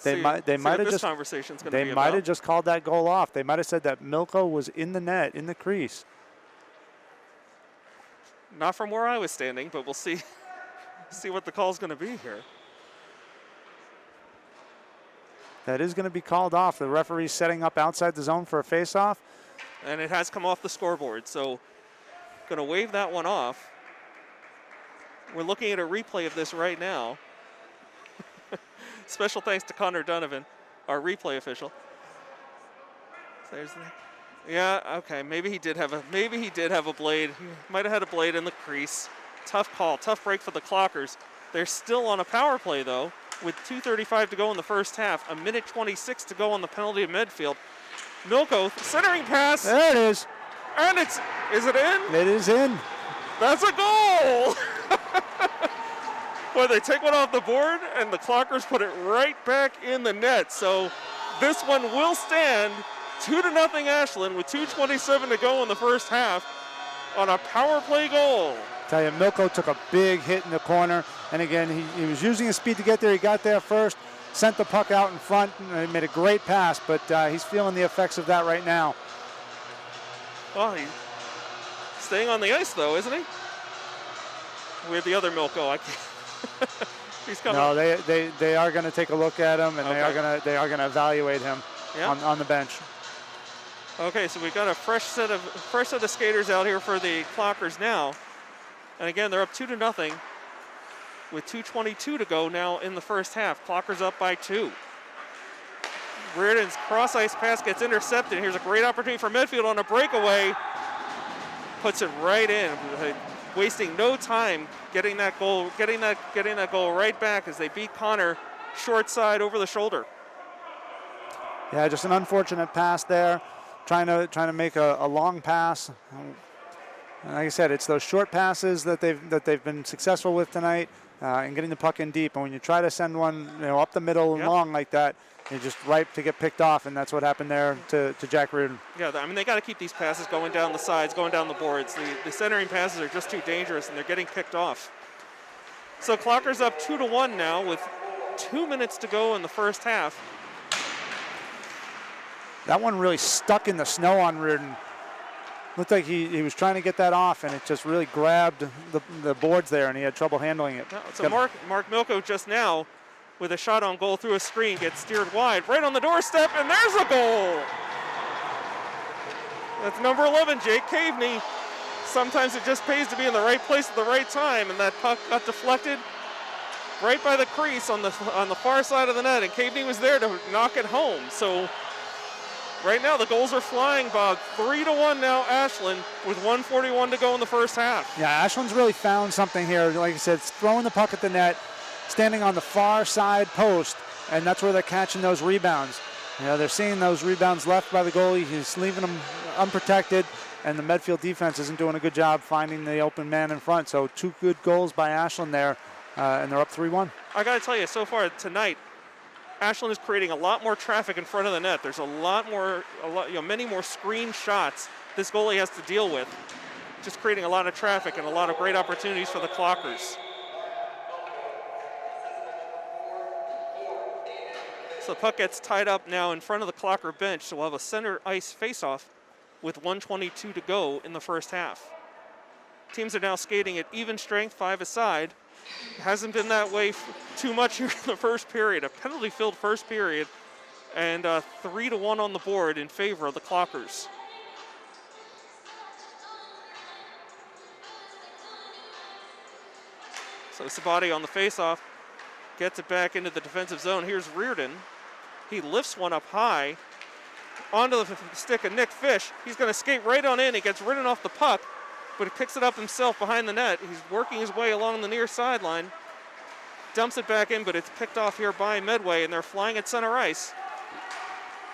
They might have just called that goal off. They might have said that Milko was in the net, in the crease. Not from where I was standing, but we'll see what the call's going to be here. That is going to be called off. The referee's setting up outside the zone for a face-off. And it has come off the scoreboard, so going to wave that one off. We're looking at a replay of this right now. Special thanks to Connor Donovan, our replay official. Yeah, okay, maybe he did have a blade. He might have had a blade in the crease. Tough call, tough break for the Clockers. They're still on a power play though, with 2:35 to go in the first half. 1:26 to go on the penalty of Medfield. Milko, centering pass. There it is. And is it in? It is in. That's a goal! Boy, they take one off the board, and the Clockers put it right back in the net. So this one will stand 2-0 Ashland with 2:27 to go in the first half on a power play goal. Tell you, Milko took a big hit in the corner, and again, he was using his speed to get there. He got there first, sent the puck out in front, and made a great pass, but he's feeling the effects of that right now. Well, he's staying on the ice, though, isn't he? We have the other Milko. He's coming. No, they are going to take a look at him, and Okay. they are gonna evaluate him on the bench. Okay, so we've got a fresh set of skaters out here for the Clockers now, and again they're up 2-0 with 2:22 to go now in the first half. Clockers up by 2. Reardon's cross ice pass gets intercepted. Here's a great opportunity for Medfield on a breakaway. Puts it right in, wasting no time getting that goal right back as they beat Connor short side over the shoulder. Yeah, just an unfortunate pass there. Trying to make a long pass. Like I said, it's those short passes that they've been successful with tonight, and getting the puck in deep. And when you try to send one, up the middle and long like that, you're just ripe to get picked off, and that's what happened there to Jack Reardon. Yeah, I mean, they got to keep these passes going down the sides, going down the boards. The centering passes are just too dangerous, and they're getting picked off. So Clockers up 2-1 now with 2 minutes to go in the first half. That one really stuck in the snow on Reardon. Looked like he was trying to get that off, and it just really grabbed the boards there, and he had trouble handling it. No, so Mark Milko just now with a shot on goal through a screen gets steered wide, right on the doorstep, and there's a goal! That's number 11, Jake Caveney. Sometimes it just pays to be in the right place at the right time, and that puck got deflected right by the crease on the far side of the net, and Caveney was there to knock it home. So right now the goals are flying, Bob. 3-1 now, Ashland, with 1:41 to go in the first half. Yeah, Ashland's really found something here. Like I said, it's throwing the puck at the net, standing on the far side post, and that's where they're catching those rebounds. You know, they're seeing those rebounds left by the goalie. He's leaving them unprotected, and the Medfield defense isn't doing a good job finding the open man in front. So 2 good goals by Ashland there, and they're up 3-1. I got to tell you, so far tonight, Ashland is creating a lot more traffic in front of the net. There's many more screen shots this goalie has to deal with, just creating a lot of traffic and a lot of great opportunities for the Clockers. So the puck gets tied up now in front of the Clocker bench, so we'll have a center ice faceoff with 1:22 to go in the first half. Teams are now skating at even strength, 5 aside. It hasn't been that way too much here in the first period. A penalty-filled first period, and 3-1 on the board in favor of the Clockers. So Sabati on the faceoff gets it back into the defensive zone. Here's Reardon. He lifts one up high onto the stick of Nick Fish. He's going to skate right on in. He gets ridden off the puck, but he picks it up himself behind the net. He's working his way along the near sideline, dumps it back in, but it's picked off here by Medway, and they're flying at center ice.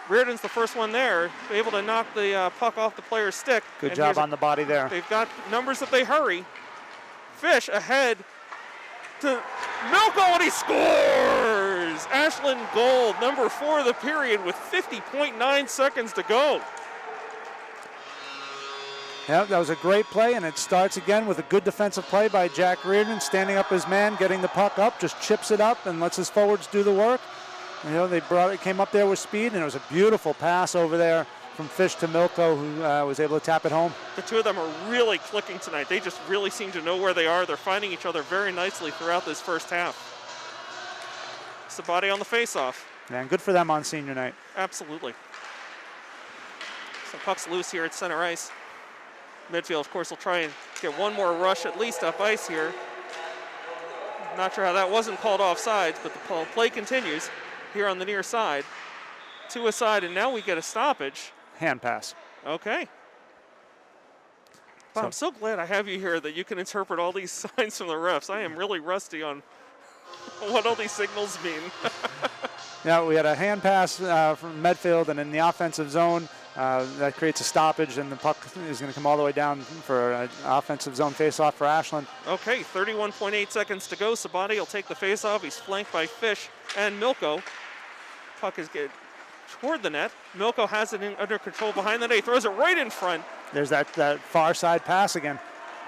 Reardon's the first one there, able to knock the puck off the player's stick. Good job on the body there. They've got numbers if they hurry. Fish ahead to Milko, and he scores! Ashland goal, number 4 of the period with 50.9 seconds to go. Yeah, that was a great play, and it starts again with a good defensive play by Jack Reardon, standing up his man, getting the puck up, just chips it up and lets his forwards do the work. You know, it came up there with speed, and it was a beautiful pass over there from Fish to Milko, who was able to tap it home. The two of them are really clicking tonight. They just really seem to know where they are. They're finding each other very nicely throughout this first half. Sabati on the faceoff. Yeah, and good for them on senior night. Absolutely. So puck's loose here at center ice. Medfield, of course, will try and get one more rush at least up ice here. Not sure how that wasn't called offsides, but the play continues here on the near side. 2 aside, and now we get a stoppage. Hand pass. Okay. Bob, I'm so glad I have you here that you can interpret all these signs from the refs. I am really rusty on what all these signals mean. Yeah, we had a hand pass from Medfield, and in the offensive zone, that creates a stoppage, and the puck is going to come all the way down for an offensive zone faceoff for Ashland. Okay, 31.8 seconds to go. Sabati will take the faceoff. He's flanked by Fish and Milko. Puck is getting toward the net. Milko has it under control behind the net. He throws it right in front. There's that far side pass again.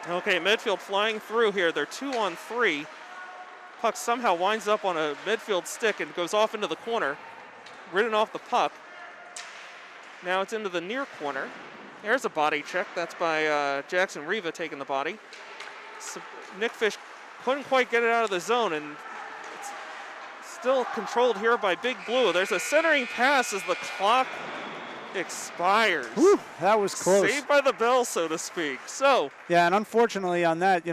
Okay, Medfield flying through here. They're 2-on-3. Puck somehow winds up on a Medfield stick and goes off into the corner. Ridden off the puck. Now it's into the near corner. There's a body check. That's by Jackson Riva taking the body. So Nick Fish couldn't quite get it out of the zone, and it's still controlled here by Big Blue. There's a centering pass as the clock expires. Whew, that was close. Saved by the bell, so to speak. So yeah, and unfortunately on that,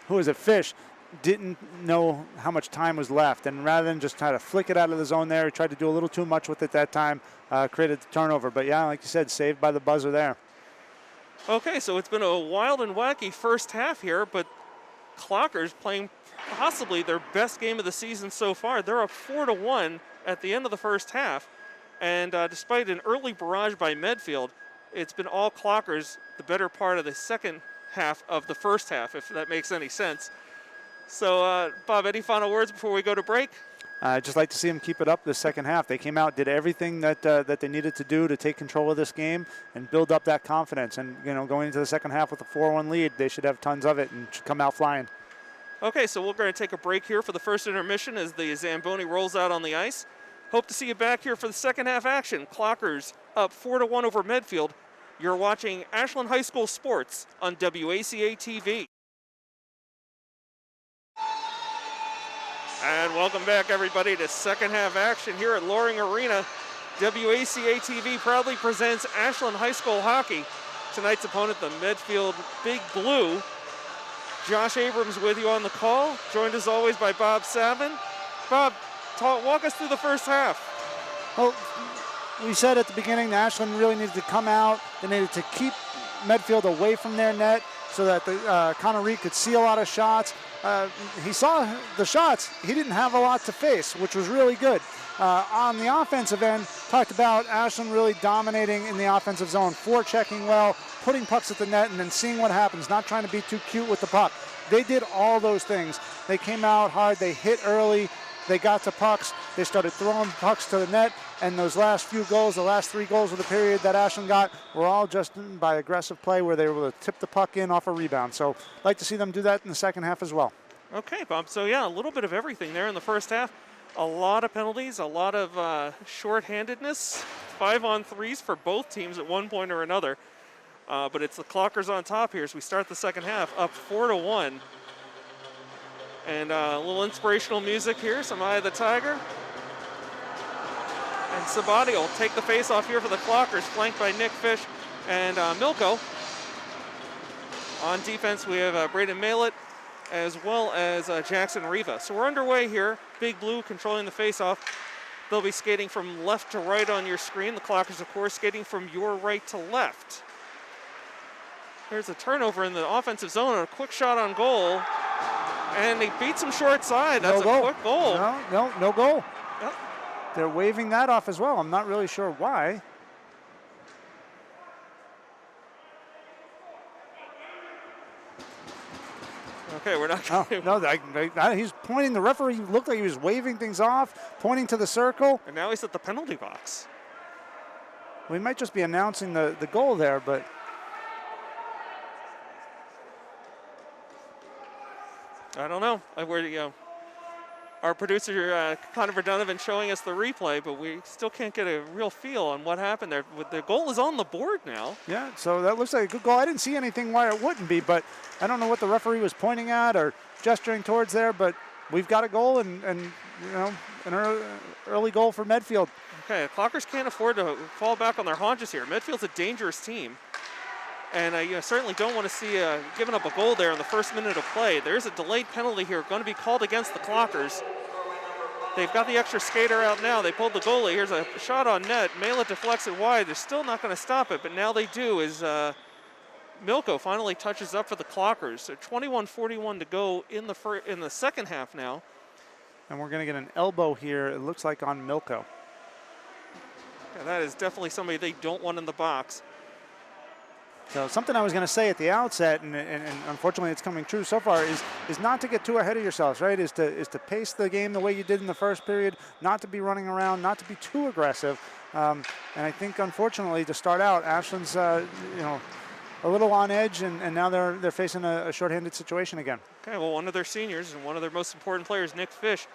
who was it? Fish didn't know how much time was left, and rather than just try to flick it out of the zone there, he tried to do a little too much with it that time, created the turnover. But yeah, like you said, saved by the buzzer there. Okay, so it's been a wild and wacky first half here, but Clockers playing possibly their best game of the season so far. They're up 4-1 at the end of the first half, and despite an early barrage by Medfield, it's been all Clockers the better part of the second half of the first half, if that makes any sense. So, Bob, any final words before we go to break? I'd just like to see them keep it up the second half. They came out, did everything that they needed to do to take control of this game and build up that confidence. And, going into the second half with a 4-1 lead, they should have tons of it and should come out flying. Okay, so we're going to take a break here for the first intermission as the Zamboni rolls out on the ice. Hope to see you back here for the second half action. Clockers up 4-1 over Medfield. You're watching Ashland High School Sports on WACA-TV. And welcome back, everybody, to second half action here at Loring Arena. WACA-TV proudly presents Ashland High School Hockey. Tonight's opponent, the Medfield Big Blue. Josh Abrams with you on the call, joined as always by Bob Savin. Bob, walk us through the first half. Well, we said at the beginning that Ashland really needed to come out. They needed to keep Medfield away from their net so that Connor Reed could see a lot of shots. He saw the shots. He didn't have a lot to face, which was really good. On the offensive end, talked about Ashland really dominating in the offensive zone, forechecking well, putting pucks at the net, and then seeing what happens, not trying to be too cute with the puck. They did all those things. They came out hard. They hit early. They got to pucks. They started throwing pucks to the net, and those last few goals, the last 3 goals of the period that Ashland got, were all just by aggressive play where they were able to tip the puck in off a rebound. So I'd like to see them do that in the second half as well. Okay, Bob. So, yeah, a little bit of everything there in the first half. A lot of penalties, a lot of shorthandedness, 5-on-3s for both teams at one point or another. But it's the Clockers on top here as we start the second half, up 4-1. And a little inspirational music here, some Eye of the Tiger. And Sabati will take the face-off here for the Clockers, flanked by Nick Fish and Milko. On defense, we have Braden Malett, as well as Jackson Riva. So we're underway here. Big Blue controlling the face-off. They'll be skating from left to right on your screen. The Clockers, of course, skating from your right to left. Here's a turnover in the offensive zone, a quick shot on goal. And he beats him short side. That's a quick goal. No goal. Yep. They're waving that off as well. I'm not really sure why. Okay, we're not. He's pointing. The referee looked like he was waving things off, pointing to the circle. And now he's at the penalty box. We might just be announcing the goal there, but. I don't know. Our producer, Connor Donovan, showing us the replay, but we still can't get a real feel on what happened there. The goal is on the board now. Yeah, so that looks like a good goal. I didn't see anything why it wouldn't be, but I don't know what the referee was pointing at or gesturing towards there, but we've got a goal and an early goal for Medfield. Okay, Clockers can't afford to fall back on their haunches here. Medfield's a dangerous team. And you certainly don't want to see giving up a goal there in the first minute of play. There's a delayed penalty here going to be called against the Clockers. They've got the extra skater out now. They pulled the goalie. Here's a shot on net. Mela deflects it wide. They're still not going to stop it, but now they do as Milko finally touches up for the Clockers. So 21:41 to go in the second half now. And we're going to get an elbow here, it looks like, on Milko. Yeah, that is definitely somebody they don't want in the box. So something I was going to say at the outset, and unfortunately it's coming true so far, is not to get too ahead of yourselves, right? Is to pace the game the way you did in the first period, not to be running around, not to be too aggressive. And I think, unfortunately, to start out, Ashland's a little on edge, and now they're facing a shorthanded situation again. Okay, well, one of their seniors and one of their most important players, Nick Fish,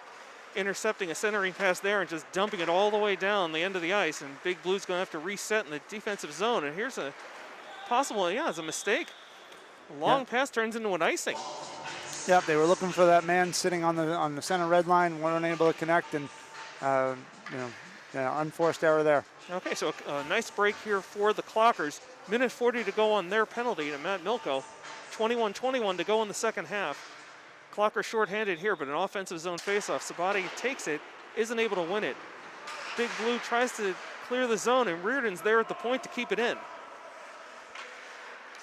intercepting a centering pass there and just dumping it all the way down the end of the ice. And Big Blue's going to have to reset in the defensive zone. And here's a possible, it's a mistake. A long pass turns into an icing. Yeah, they were looking for that man sitting on the center red line, weren't able to connect, and unforced error there. Okay, so a nice break here for the Clockers. Minute 40 to go on their penalty to Matt Milko. 21-21 to go in the second half. Clocker shorthanded here, but an offensive zone faceoff. Sabati takes it, isn't able to win it. Big Blue tries to clear the zone, and Reardon's there at the point to keep it in.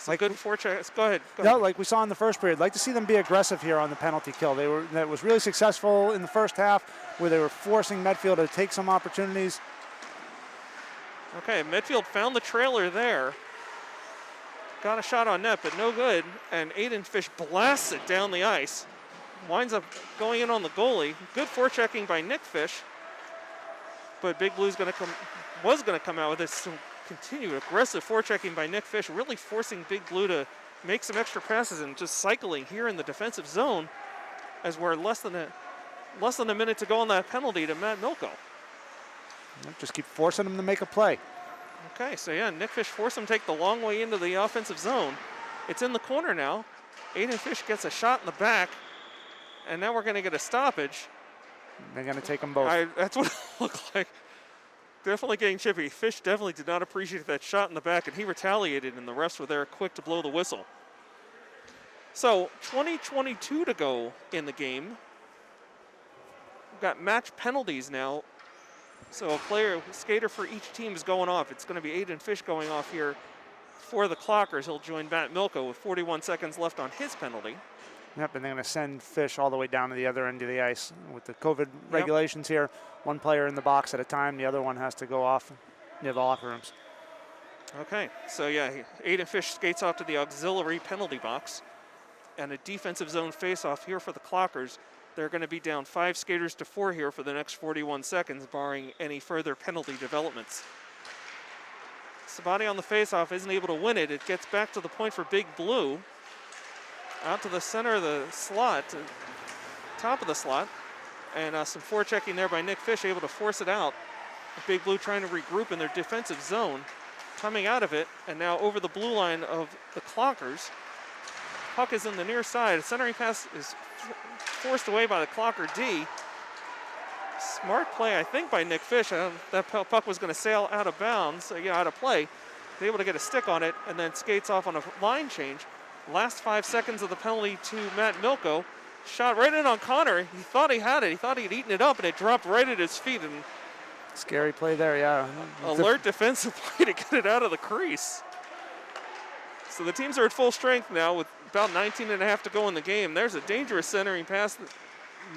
Like good forechecks. Go ahead. No, like we saw in the first period. Like to see them be aggressive here on the penalty kill. That was really successful in the first half, where they were forcing Medfield to take some opportunities. Okay, Medfield found the trailer there. Got a shot on net, but no good. And Aiden Fish blasts it down the ice. Winds up going in on the goalie. Good forechecking by Nick Fish. But Big Blue's was going to come out with this continued aggressive forechecking by Nick Fish, really forcing Big Blue to make some extra passes and just cycling here in the defensive zone as we're less than a minute to go on that penalty to Matt Milko. Just keep forcing him to make a play. Okay, so yeah, Nick Fish forced him to take the long way into the offensive zone. It's in the corner now. Aiden Fish gets a shot in the back, and now we're going to get a stoppage. They're going to take them both. That's what it looked like. definitely getting chippy. Fish definitely did not appreciate that shot in the back, and he retaliated, and the refs were there quick to blow the whistle. So 20:22 to go in the game. We've got match penalties now. So a skater for each team is going off. It's going to be Aiden Fish going off here for the Clockers. He'll join Matt Milko with 41 seconds left on his penalty. Yep, and they're going to send Fish all the way down to the other end of the ice. With the COVID regulations here, one player in the box at a time, the other one has to go off near the locker rooms. Okay, so yeah, Aiden Fish skates off to the auxiliary penalty box. And a defensive zone faceoff here for the Clockers. They're going to be down 5 skaters to 4 here for the next 41 seconds, barring any further penalty developments. Sabati on the faceoff isn't able to win it. It gets back to the point for Big Blue. Out to the center of the slot, top of the slot. And some forechecking there by Nick Fish, able to force it out. Big Blue trying to regroup in their defensive zone. Coming out of it, and now over the blue line of the Clockers. Puck is in the near side. Centering pass is forced away by the Clocker D. Smart play, I think, by Nick Fish. That puck was going to sail out of bounds, out of play. He's able to get a stick on it and then skates off on a line change. Last 5 seconds of the penalty to Matt Milko. Shot right in on Connor. He thought he had it. He thought he'd eaten it up, and it dropped right at his feet. And scary play there, yeah. Alert defensive play to get it out of the crease. So the teams are at full strength now with about 19 and a half to go in the game. There's a dangerous centering pass,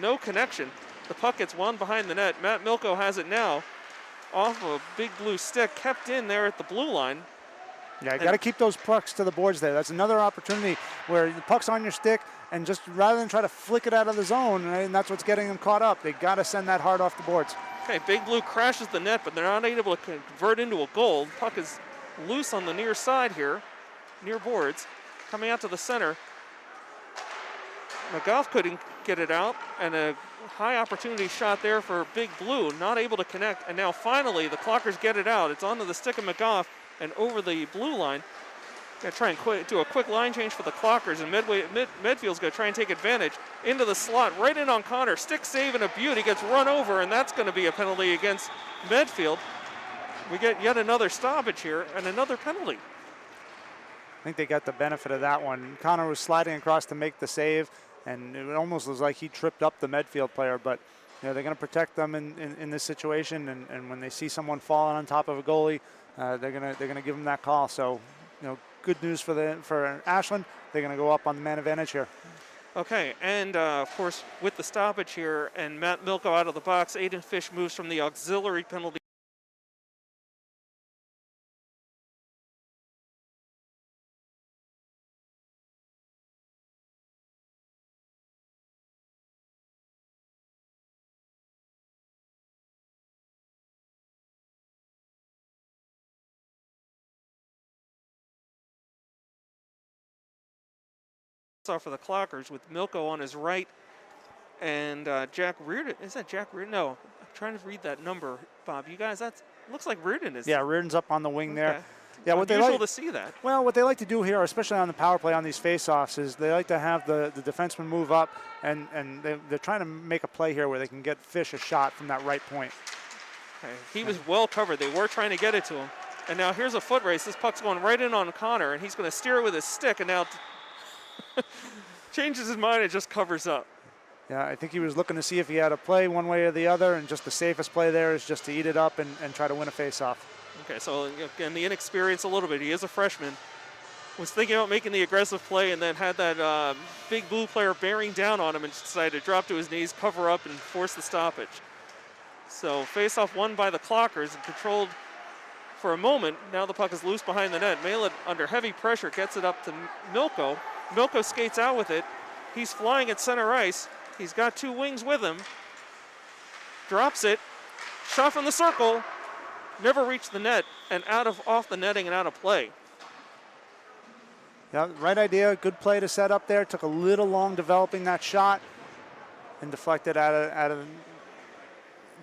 no connection. The puck gets wound behind the net. Matt Milko has it now off of a Big Blue stick, kept in there at the blue line. Yeah, you got to keep those pucks to the boards there. That's another opportunity where the puck's on your stick, and just rather than try to flick it out of the zone, and that's what's getting them caught up. They got to send that hard off the boards. Okay, Big Blue crashes the net, but they're not able to convert into a goal. Puck is loose on the near side here, near boards. Coming out to the center. McGough couldn't get it out, and a high opportunity shot there for Big Blue, not able to connect. And now finally the Clockers get it out. It's onto the stick of McGough and over the blue line. Gonna try and do a quick line change for the Clockers, and Medfield's gonna try and take advantage. Into the slot, right in on Connor. Stick save and a beauty, gets run over, and that's gonna be a penalty against Medfield. We get yet another stoppage here and another penalty. I think they got the benefit of that one. Connor was sliding across to make the save, and it almost was like he tripped up the Medfield player, but they're going to protect them in this situation, and when they see someone falling on top of a goalie, they're going to give them that call. So, good news for Ashland. They're going to go up on the man advantage here. Okay, and of course, with the stoppage here and Matt Milko out of the box, Aiden Fish moves from the auxiliary penalty off for the Clockers with Milko on his right and Jack Reardon. Is that Jack Reardon? No, I'm trying to read that number, Bob. You guys, that looks like Reardon is. Yeah, Reardon's up on the wing there. Yeah, what they like to see that. Well, what they like to do here, especially on the power play on these face-offs, is they like to have the defenseman move up, and they're trying to make a play here where they can get Fish a shot from that right point. Okay. He was well covered. They were trying to get it to him. And now here's a foot race. This puck's going right in on Connor, and he's going to steer it with his stick, and now changes his mind and just covers up. Yeah, I think he was looking to see if he had a play one way or the other, and just the safest play there is just to eat it up and try to win a face-off. Okay, so again, the inexperience a little bit. He is a freshman. Was thinking about making the aggressive play and then had that Big Blue player bearing down on him and decided to drop to his knees, cover up, and force the stoppage. So face-off won by the Clockers and controlled for a moment. Now the puck is loose behind the net. Malin, under heavy pressure, gets it up to Milko. Milko skates out with it. He's flying at center ice. He's got two wings with him. Drops it. Shot from the circle. Never reached the net and off the netting and out of play. Yeah, right idea. Good play to set up there. Took a little long developing that shot and deflected out of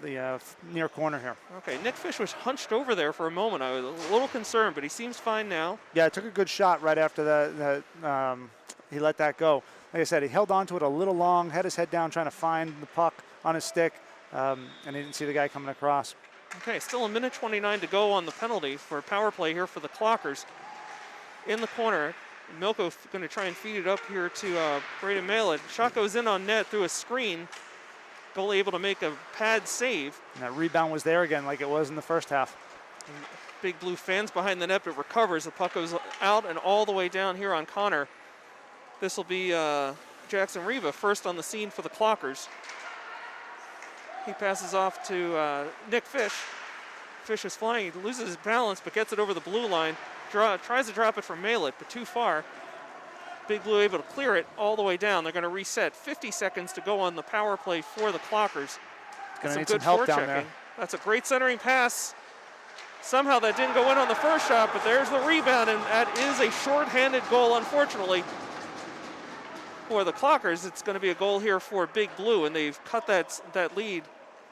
the near corner here. Okay, Nick Fish was hunched over there for a moment. I was a little concerned, but he seems fine now. Yeah, took a good shot right after that. He let that go. Like I said, he held on to it a little long, had his head down trying to find the puck on his stick, and he didn't see the guy coming across. Okay, still a minute 29 to go on the penalty for power play here for the Clockers. In the corner, Milko going to try and feed it up here to Braden Malett. Shot goes in on net through a screen. Goalie able to make a pad save. And that rebound was there again like it was in the first half. And Big Blue fans behind the net, but recovers. The puck goes out and all the way down here on Connor. This will be Jackson Riva first on the scene for the Clockers. He passes off to Nick Fish. Fish is flying, he loses his balance, but gets it over the blue line. Tries to drop it from Malett, but too far. Big Blue able to clear it all the way down. They're going to reset. 50 seconds to go on the power play for the Clockers. Going to need some help down there. That's a great centering pass. Somehow that didn't go in on the first shot, but there's the rebound, and that is a shorthanded goal, unfortunately. For the Clockers, it's going to be a goal here for Big Blue, and they've cut that lead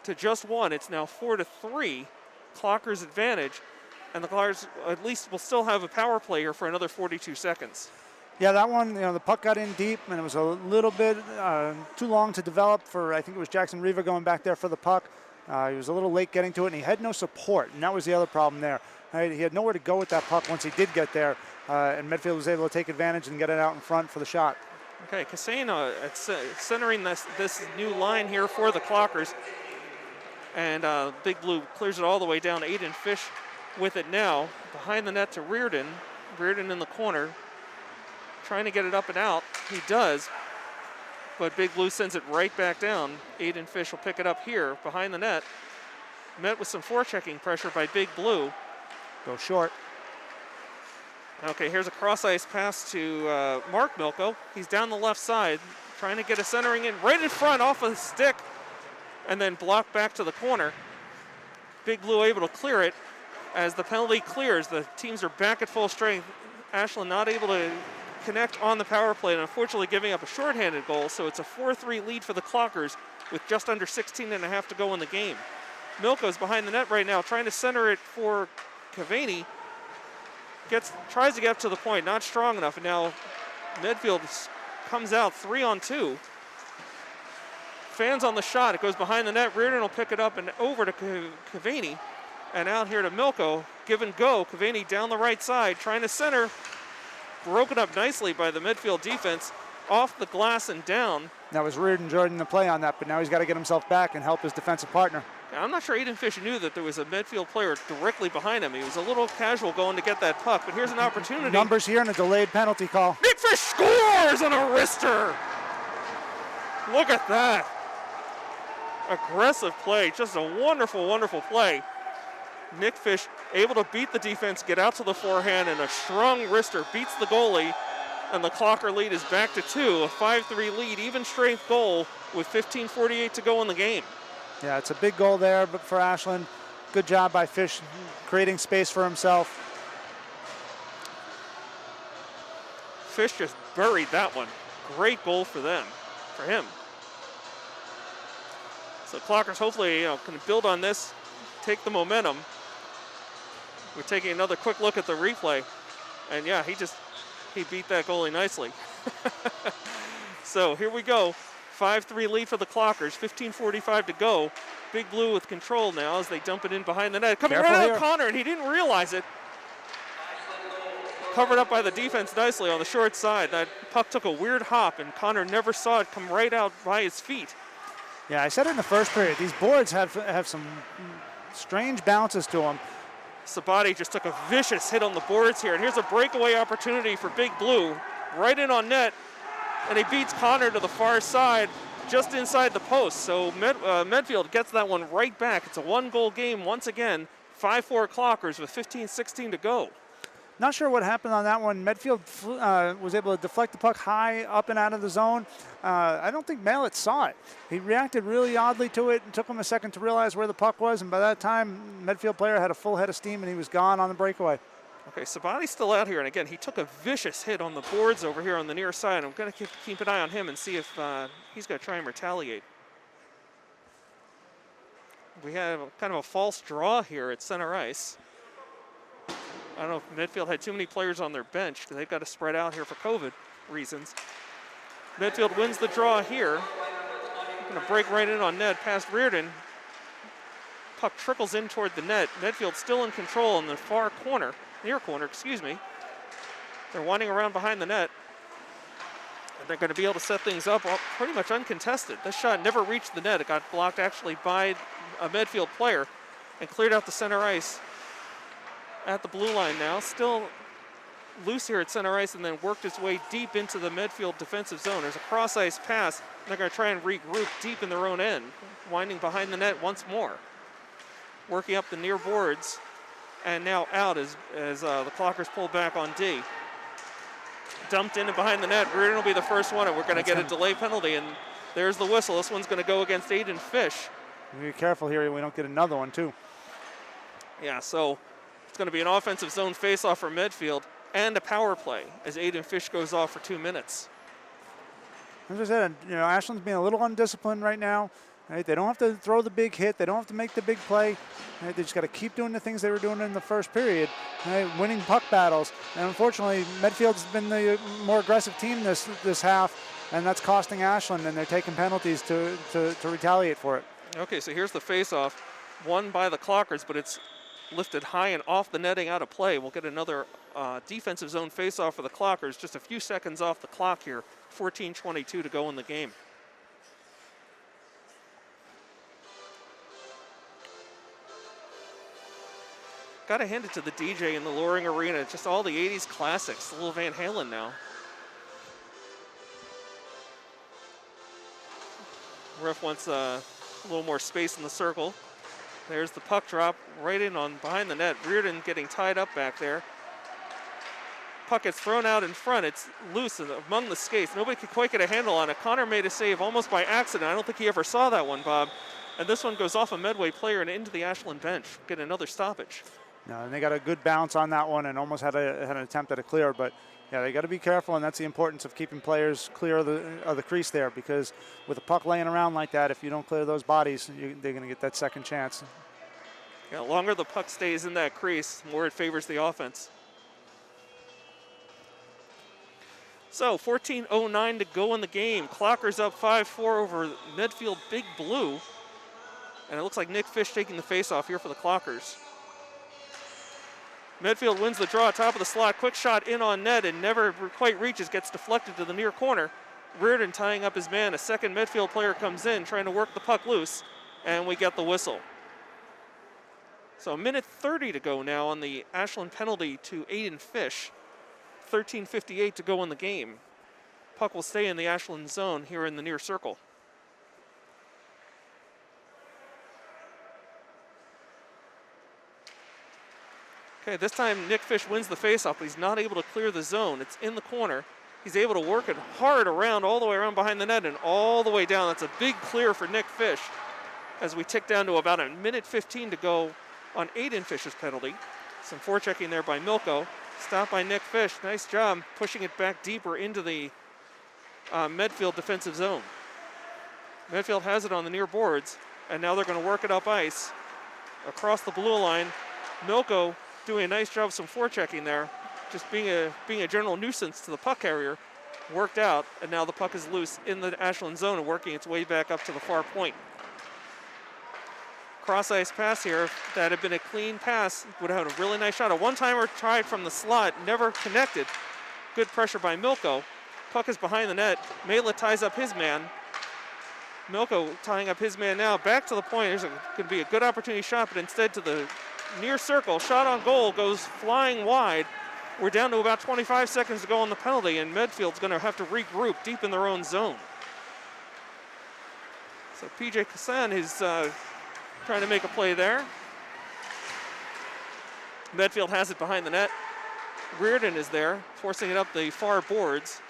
to just one. It's now 4-3, Clockers advantage, and the Clockers at least will still have a power play here for another 42 seconds. Yeah, that one, the puck got in deep, and it was a little bit too long to develop for, I think it was Jackson Riva going back there for the puck. He was a little late getting to it, and he had no support, and that was the other problem there. He had nowhere to go with that puck once he did get there, and Medfield was able to take advantage and get it out in front for the shot. Okay, Casano centering this new line here for the Clockers. And Big Blue clears it all the way down. Aiden Fish with it now. Behind the net to Reardon. Reardon in the corner. Trying to get it up and out. He does. But Big Blue sends it right back down. Aiden Fish will pick it up here behind the net. Met with some forechecking pressure by Big Blue. Go short. Okay, here's a cross-ice pass to Mark Milko. He's down the left side, trying to get a centering in right in front off of the stick, and then blocked back to the corner. Big Blue able to clear it. As the penalty clears, the teams are back at full strength. Ashland not able to connect on the power play, and unfortunately giving up a shorthanded goal, so it's a 4-3 lead for the Clockers with just under 16 and a half to go in the game. Milko's behind the net right now, trying to center it for Caveney. Tries to get up to the point, not strong enough, and now Medfield comes out 3-on-2. Fans on the shot, it goes behind the net. Reardon will pick it up and over to Caveney, and out here to Milko. Give and go. Caveney down the right side, trying to center. Broken up nicely by the Medfield defense, off the glass and down. That was Reardon joining the play on that, but now he's got to get himself back and help his defensive partner. I'm not sure Aiden Fish knew that there was a Medfield player directly behind him. He was a little casual going to get that puck, but here's an opportunity. Numbers here and a delayed penalty call. Nick Fish scores on a wrister. Look at that. Aggressive play, just a wonderful, wonderful play. Nick Fish able to beat the defense, get out to the forehand, and a strong wrister beats the goalie, and the Clocker lead is back to 2, a 5-3 lead, even strength goal with 15:48 to go in the game. Yeah, it's a big goal there, but for Ashland, good job by Fish creating space for himself. Fish just buried that one. Great goal for him. So Clockers hopefully can build on this, take the momentum. We're taking another quick look at the replay, and yeah, he beat that goalie nicely. So here we go. 5-3 lead for the Clockers, 15:45 to go. Big Blue with control now as they dump it in behind the net. Coming right out Connor, and he didn't realize it. Covered up by the defense nicely on the short side. That puck took a weird hop, and Connor never saw it come right out by his feet. Yeah, I said it in the first period. These boards have some strange bounces to them. Sabati just took a vicious hit on the boards here, and here's a breakaway opportunity for Big Blue. Right in on net. And he beats Connor to the far side, just inside the post. So Medfield gets that one right back. It's a one-goal game once again. 5-4 Clockers with 15:16 to go. Not sure what happened on that one. Medfield was able to deflect the puck high up and out of the zone. I don't think Malett saw it. He reacted really oddly to it and took him a second to realize where the puck was. And by that time, Medfield player had a full head of steam and he was gone on the breakaway. Okay, Sabati's still out here, and again, he took a vicious hit on the boards over here on the near side. I'm going to keep an eye on him and see if he's going to try and retaliate. We have kind of a false draw here at center ice. I don't know if Medfield had too many players on their bench because they've got to spread out here for COVID reasons. Medfield wins the draw here. Going to break right in on net past Reardon. puck trickles in toward the net. Medfield still in control in the far corner, near corner, excuse me. They're winding around behind the net. And they're going to be able to set things up pretty much uncontested. This shot never reached the net. It got blocked actually by a Medfield player and cleared out the center ice at the blue line now. Still loose here at center ice and then worked its way deep into the Medfield defensive zone. There's a cross ice pass. They're going to try and regroup deep in their own end, winding behind the net once more. Working up the near boards and now out as the Clockers pull back on D. Dumped in and behind the net. Reardon will be the first one, and we're going to get a delay penalty, and there's the whistle. This one's going to go against Aiden Fish. Be careful here, we don't get another one too. Yeah, so it's going to be an offensive zone faceoff for Medfield and a power play as Aiden Fish goes off for 2 minutes. As I said, Ashland's being a little undisciplined right now. Right? They don't have to throw the big hit. They don't have to make the big play. Right? They just got to keep doing the things they were doing in the first period, right? Winning puck battles. And unfortunately, Medfield's been the more aggressive team this half, and that's costing Ashland, and they're taking penalties to retaliate for it. Okay, so here's the faceoff, won by the Clockers, but it's lifted high and off the netting out of play. We'll get another defensive zone faceoff for the Clockers. Just a few seconds off the clock here. 14:22 to go in the game. Got to hand it to the DJ in the Loring Arena. Just all the 80s classics. A little Van Halen now. Ref wants a little more space in the circle. There's the puck drop right in on behind the net. Reardon getting tied up back there. Puck gets thrown out in front. It's loose among the skates. Nobody could quite get a handle on it. Connor made a save almost by accident. I don't think he ever saw that one, Bob. And this one goes off a Medway player and into the Ashland bench. Get another stoppage. No, and they got a good bounce on that one and almost had an attempt at a clear, but yeah, they got to be careful, and that's the importance of keeping players clear of the crease there, because with a puck laying around like that, if you don't clear those bodies, they're going to get that second chance. Yeah, the longer the puck stays in that crease, the more it favors the offense. So 14:09 to go in the game. Clockers up 5-4 over Medfield Big Blue, and it looks like Nick Fish taking the faceoff here for the Clockers. Medfield wins the draw, top of the slot. Quick shot in on net and never quite reaches, gets deflected to the near corner. Reardon tying up his man. A second Medfield player comes in, trying to work the puck loose, and we get the whistle. So a minute 30 to go now on the Ashland penalty to Aiden Fish. 13:58 to go in the game. Puck will stay in the Ashland zone here in the near circle. Okay, this time Nick Fish wins the faceoff, but he's not able to clear the zone. It's in the corner. He's able to work it hard around, all the way around behind the net and all the way down. That's a big clear for Nick Fish as we tick down to about a minute 15 to go on Aiden Fish's penalty. Some forechecking there by Milko. Stopped by Nick Fish. Nice job pushing it back deeper into the Medfield defensive zone. Medfield has it on the near boards, and now they're going to work it up ice across the blue line. Milko doing a nice job of some forechecking there, just being a general nuisance to the puck carrier. Worked out, and now the puck is loose in the Ashland zone and working its way back up to the far point. Cross ice pass here. If that had been a clean pass, would have had a really nice shot. A one-timer tried from the slot, never connected. Good pressure by Milko. Puck is behind the net. Mela ties up his man. Milko tying up his man now. Back to the point. There's going to be a good opportunity shot, but instead to the near circle. Shot on goal goes flying wide. We're down to about 25 seconds to go on the penalty, and Medfield's going to have to regroup deep in their own zone. So PJ Kassan is trying to make a play there. Medfield has it behind the net. Reardon is there, forcing it up the far boards.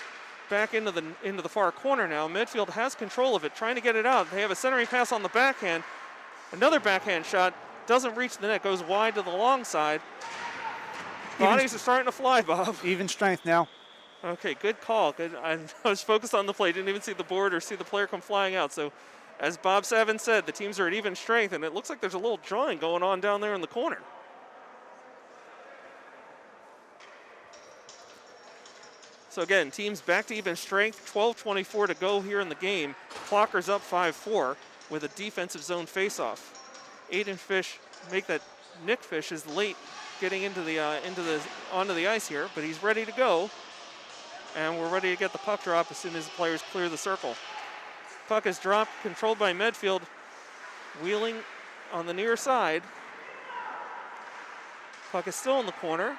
Back into the far corner now. Medfield has control of it, trying to get it out. They have a centering pass on the backhand. Another backhand shot. Doesn't reach the net, goes wide to the long side. Bodies are starting to fly, Bob. Even strength now. Okay, good call. Good. I was focused on the play, didn't even see the board or see the player come flying out. So, as Bob Savin said, the teams are at even strength, and it looks like there's a little drawing going on down there in the corner. So again, teams back to even strength. 12:24 to go here in the game. Clockers up 5-4 with a defensive zone faceoff. Aiden Fish make that Nick Fish is late getting onto the ice here, but he's ready to go. And we're ready to get the puck drop as soon as the players clear the circle. Puck is dropped, controlled by Medfield, wheeling on the near side. Puck is still in the corner.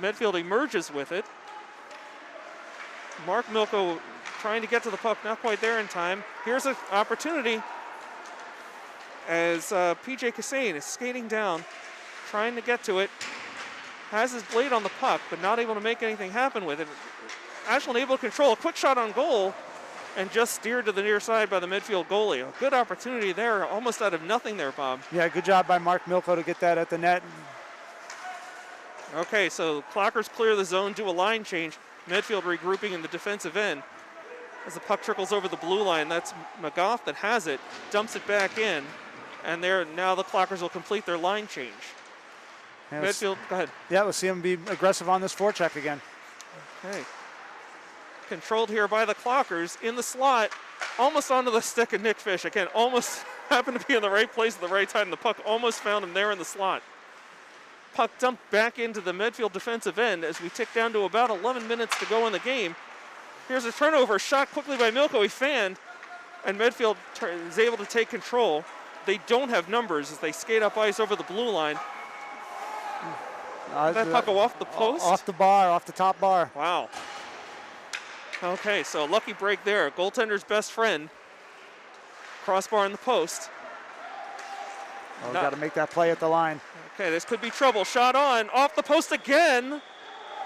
Medfield emerges with it. Mark Milko trying to get to the puck, not quite there in time. Here's an opportunity as PJ Cassane is skating down, trying to get to it. Has his blade on the puck, but not able to make anything happen with it. Ashland able to control a quick shot on goal and just steered to the near side by the Medfield goalie. A good opportunity there, almost out of nothing there, Bob. Yeah, good job by Mark Milko to get that at the net. Okay, so Clockers clear the zone, do a line change. Medfield regrouping in the defensive end. As the puck trickles over the blue line, that's McGough that has it, dumps it back in, and now the Clockers will complete their line change. Yeah, Medfield, go ahead. Yeah, let's see them be aggressive on this forecheck again. Okay. Controlled here by the Clockers in the slot, almost onto the stick of Nick Fish. Again, almost happened to be in the right place at the right time. The puck almost found him there in the slot. Puck dumped back into the Medfield defensive end as we tick down to about 11 minutes to go in the game. Here's a turnover, shot quickly by Milko. He fanned, and Medfield is able to take control. They don't have numbers as they skate up ice over the blue line. That puck go off the post? Off the bar, off the top bar. Wow. Okay, so lucky break there. Goaltender's best friend. Crossbar in the post. Oh, got to make that play at the line. Okay, this could be trouble. Shot on, off the post again.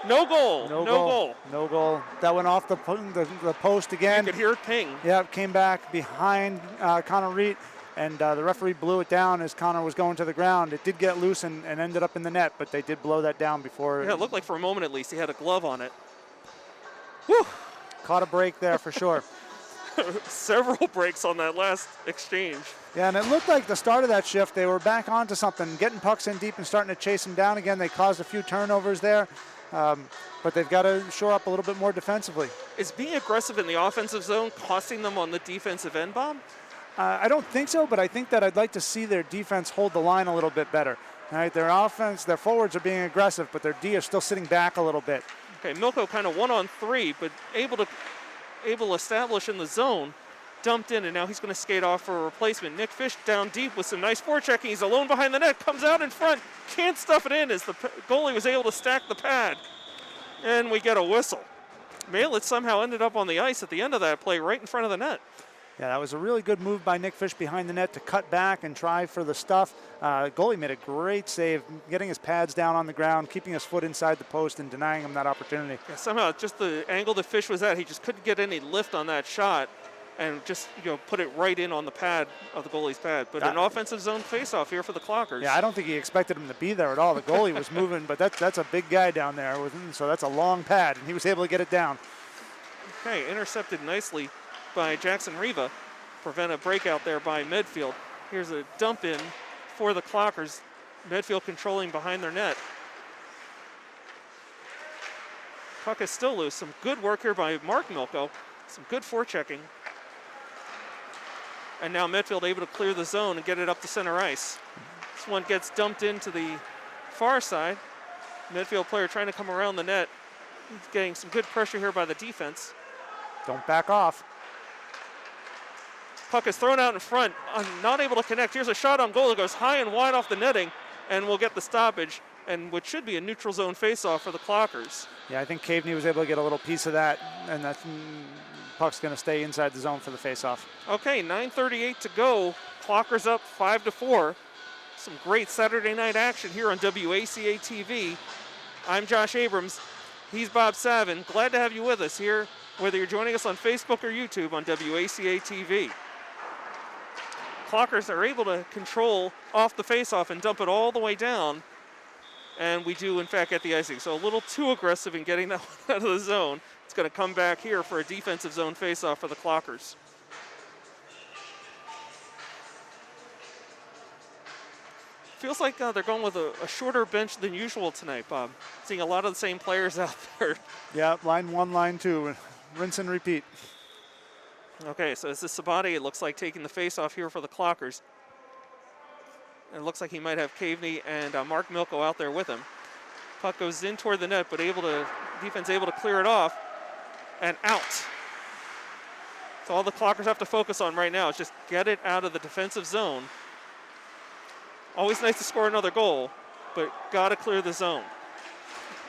No goal. No goal. No goal. That went off the post again. You could hear it ping. Yeah, it came back behind Connor Reed, and the referee blew it down as Connor was going to the ground. It did get loose and ended up in the net, but they did blow that down before. Yeah, it looked like for a moment at least he had a glove on it. Whew. Caught a break there for sure. Several breaks on that last exchange. Yeah, and it looked like the start of that shift, they were back onto something, getting pucks in deep and starting to chase them down again. They caused a few turnovers there, but they've got to shore up a little bit more defensively. Is being aggressive in the offensive zone costing them on the defensive end, Bob? I don't think so, but I think that I'd like to see their defense hold the line a little bit better. All right, their offense, their forwards are being aggressive, but their D are still sitting back a little bit. Okay, Milko kind of 1-on-3, but able to establish in the zone, dumped in, and now he's going to skate off for a replacement. Nick Fish down deep with some nice forechecking. He's alone behind the net, comes out in front, can't stuff it in as the goalie was able to stack the pad. And we get a whistle. Malett somehow ended up on the ice at the end of that play right in front of the net. Yeah, that was a really good move by Nick Fish behind the net to cut back and try for the stuff. Goalie made a great save, getting his pads down on the ground, keeping his foot inside the post and denying him that opportunity. Yeah, somehow just the angle that Fish was at, he just couldn't get any lift on that shot and just put it right in on the pad of the goalie's pad. But an offensive zone faceoff here for the Clockers. Yeah, I don't think he expected him to be there at all. The goalie was moving, but that's a big guy down there with him, so that's a long pad, and he was able to get it down. Okay, intercepted nicely by Jackson Riva. Prevent a breakout there by Medfield. Here's a dump in for the Clockers. Medfield controlling behind their net. Puck is still loose. Some good work here by Mark Milko. Some good forechecking. And now Medfield able to clear the zone and get it up to center ice. This one gets dumped into the far side. Medfield player trying to come around the net. He's getting some good pressure here by the defense. Don't back off. Puck is thrown out in front, not able to connect. Here's a shot on goal that goes high and wide off the netting, and we'll get the stoppage, and what should be a neutral zone faceoff for the Clockers. Yeah, I think Caveney was able to get a little piece of that, and that puck's going to stay inside the zone for the faceoff. Okay, 9:38 to go. Clockers up 5-4. Some great Saturday night action here on WACA-TV. I'm Josh Abrams. He's Bob Savin. Glad to have you with us here, whether you're joining us on Facebook or YouTube on WACA-TV. Clockers are able to control off the faceoff and dump it all the way down. And we do, in fact, get the icing. So a little too aggressive in getting that one out of the zone. It's going to come back here for a defensive zone faceoff for the Clockers. Feels like they're going with a shorter bench than usual tonight, Bob. Seeing a lot of the same players out there. Yeah, line one, line two. Rinse and repeat. Okay, so this is Sabati, it looks like, taking the face-off here for the Clockers. And it looks like he might have Caveney and Mark Milko out there with him. Puck goes in toward the net, but defense able to clear it off, and out. So all the Clockers have to focus on right now is just get it out of the defensive zone. Always nice to score another goal, but gotta clear the zone.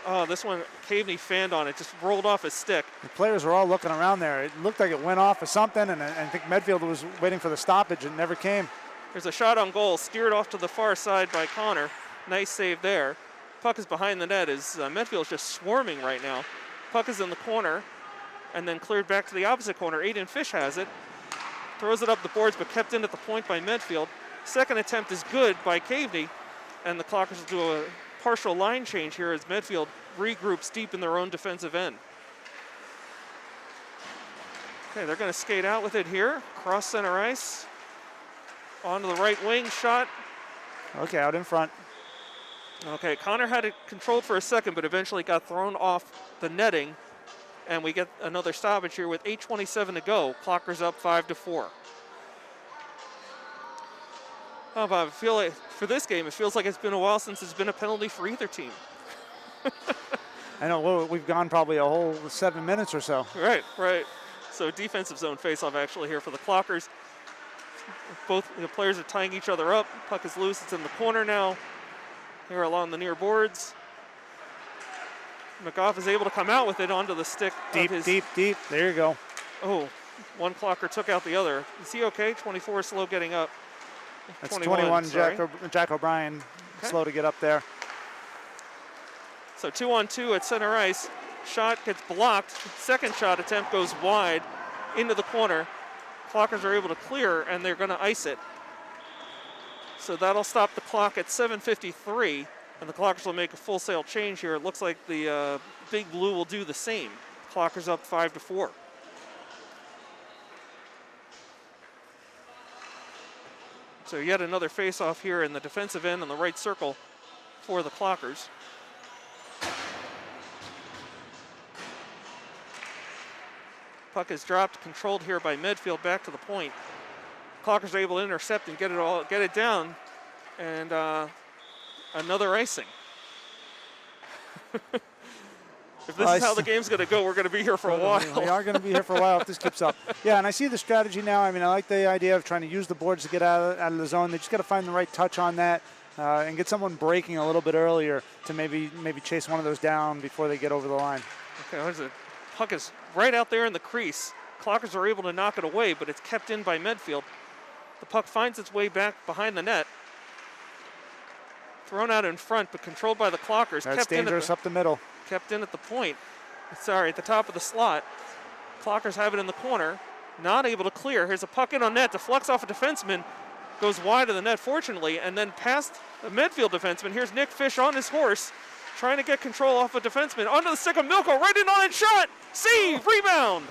Oh, this one, Caveney fanned on it, just rolled off his stick. The players were all looking around there. It looked like it went off of something, and I think Medfield was waiting for the stoppage. It never came. There's a shot on goal, steered off to the far side by Connor. Nice save there. Puck is behind the net as Medfield's just swarming right now. Puck is in the corner, and then cleared back to the opposite corner. Aiden Fish has it. Throws it up the boards, but kept in at the point by Medfield. Second attempt is good by Caveney, and the Clockers will do a partial line change here as Medfield regroups deep in their own defensive end. Okay, they're going to skate out with it here. Cross center ice. Onto the right wing, shot. Okay, out in front. Okay, Connor had it controlled for a second, but eventually got thrown off the netting. And we get another stoppage here with 8:27 to go. Clockers up 5-4. Oh, Bob, I feel like for this game, it feels like it's been a while since there's been a penalty for either team. I know, well, we've gone probably a whole 7 minutes or so. Right, right. So defensive zone faceoff actually here for the Clockers. Both the players are tying each other up. Puck is loose, it's in the corner now. Here along the near boards. McGough is able to come out with it onto the stick. Deep. There you go. Oh, one Clocker took out the other. Is he okay? 24 slow getting up. That's 21 Jack O'Brien, okay. Slow to get up there. So 2-on-2 at center ice. Shot gets blocked. Second shot attempt goes wide into the corner. Clockers are able to clear, and they're going to ice it. So that'll stop the clock at 7:53, and the Clockers will make a full sail change here. It looks like the Big Blue will do the same. Clockers up 5-4. So yet another face-off here in the defensive end on the right circle for the Clockers. Puck is dropped, controlled here by Medfield back to the point. Clockers are able to intercept and get it down, and another icing. If this is how the game's going to go, we're going to be here for a while. We are going to be here for a while if this keeps up. Yeah, and I see the strategy now. I mean, I like the idea of trying to use the boards to get out of the zone. They just got to find the right touch on that and get someone breaking a little bit earlier to maybe chase one of those down before they get over the line. Okay, there's a puck is right out there in the crease. Clockers are able to knock it away, but it's kept in by Medfield. The puck finds its way back behind the net. Thrown out in front, but controlled by the Clockers. That's dangerous up the middle. Kept in at the point. Sorry, at the top of the slot. Clockers have it in the corner. Not able to clear. Here's a puck in on net. Deflects off a defenseman. Goes wide of the net, fortunately, and then past the Medfield defenseman. Here's Nick Fish on his horse, trying to get control off a defenseman. Onto the stick of Milko, right in on it, shot! Save! Rebound!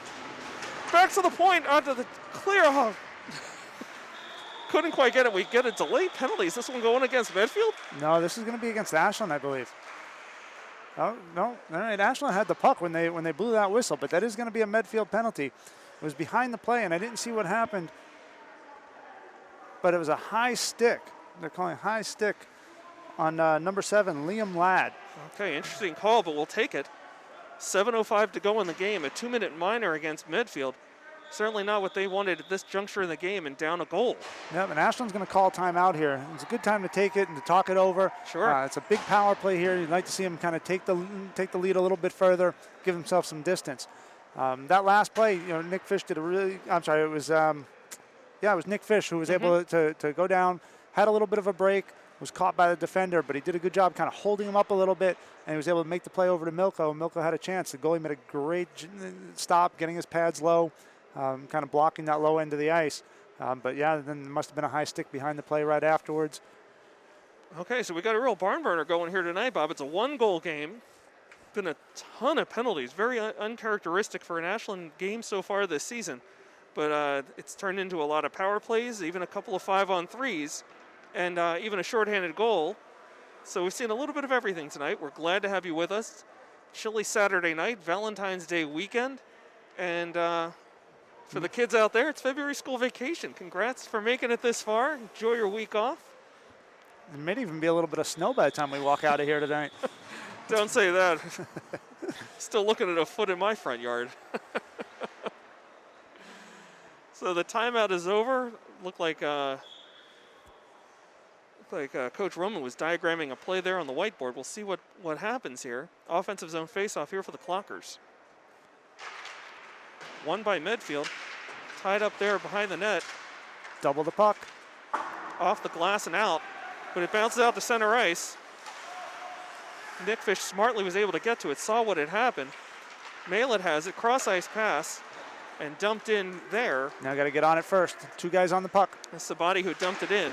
Back to the point, onto the clear. Oh. Couldn't quite get it. We get a delay penalty. Is this one going against Medfield? No, this is going to be against Ashland, I believe. Oh, no. All right, Ashland had the puck when they blew that whistle, but that is going to be a Medfield penalty. It was behind the play, and I didn't see what happened, but it was a high stick. They're calling high stick on number 7, Liam Ladd. Okay, interesting call, but we'll take it. 7:05 to go in the game. A 2-minute minor against Medfield. Certainly not what they wanted at this juncture in the game, and down a goal. Yep, and Ashland's going to call timeout here. It's a good time to take it and to talk it over. Sure. It's a big power play here. You'd like to see him kind of take the lead a little bit further, give himself some distance. That last play, Nick Fish did a really. I'm sorry, it was Nick Fish who was able to go down, had a little bit of a break, was caught by the defender, but he did a good job kind of holding him up a little bit, and he was able to make the play over to Milko. Milko had a chance. The goalie made a great stop, getting his pads low. Kind of blocking that low end of the ice. But yeah, then there must have been a high stick behind the play right afterwards. Okay, so we got a real barn burner going here tonight, Bob. It's a 1-goal game. Been a ton of penalties. Very uncharacteristic for an Ashland game so far this season. But it's turned into a lot of power plays, even a couple of 5-on-3s, and even a shorthanded goal. So we've seen a little bit of everything tonight. We're glad to have you with us. Chilly Saturday night, Valentine's Day weekend, and for the kids out there, it's February school vacation. Congrats for making it this far. Enjoy your week off. There may even be a little bit of snow by the time we walk out of here tonight. Don't say that. Still looking at a foot in my front yard. So the timeout is over. Looked like Coach Roman was diagramming a play there on the whiteboard. We'll see what happens here. Offensive zone faceoff here for the Clockers. Won by Medfield. Tied up there behind the net. Double the puck. Off the glass and out, but it bounces out to center ice. Nick Fish smartly was able to get to it, saw what had happened. Malin has it, cross ice pass, and dumped in there. Now got to get on it first. Two guys on the puck. Sabati who dumped it in.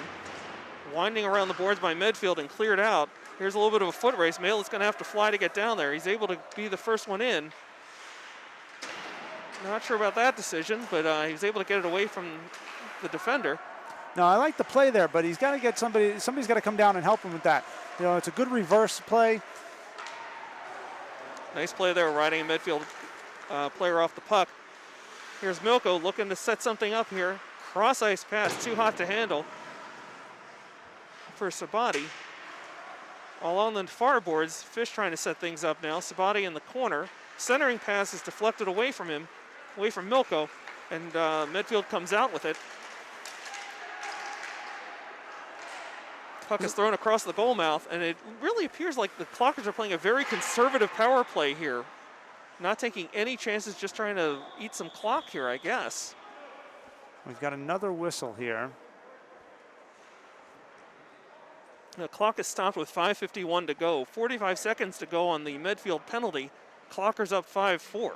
Winding around the boards by Medfield and cleared out. Here's a little bit of a foot race. Malin's going to have to fly to get down there. He's able to be the first one in. Not sure about that decision, but he was able to get it away from the defender. No, I like the play there, but he's got to get somebody's got to come down and help him with that. You know, it's a good reverse play. Nice play there, riding a Medfield player off the puck. Here's Milko looking to set something up here. Cross ice pass, too hot to handle for Sabati. All on the far boards, Fish trying to set things up now. Sabati in the corner. Centering pass is deflected away from him, away from Milko, and Medfield comes out with it. Puck is thrown across the goal mouth, and it really appears like the Clockers are playing a very conservative power play here. Not taking any chances, just trying to eat some clock here, I guess. We've got another whistle here. The clock is stopped with 5:51 to go. 45 seconds to go on the Medfield penalty. Clockers up 5-4.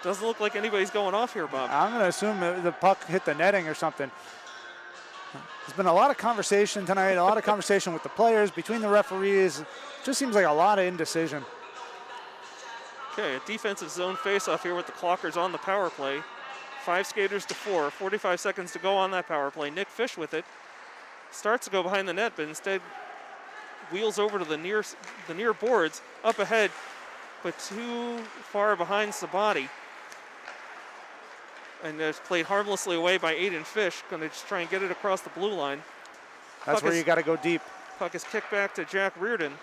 Doesn't look like anybody's going off here, Bob. I'm going to assume the puck hit the netting or something. There's been a lot of conversation tonight, a lot of conversation with the players, between the referees. Just seems like a lot of indecision. Okay, a defensive zone faceoff here with the Clockers on the power play. 5 skaters to 4, 45 seconds to go on that power play. Nick Fish with it. Starts to go behind the net, but instead wheels over to the near boards, up ahead, but too far behind Sabati. And it's played harmlessly away by Aiden Fish. Going to just try and get it across the blue line. That's where you got to go deep. Puck is kicked back to Jack Reardon.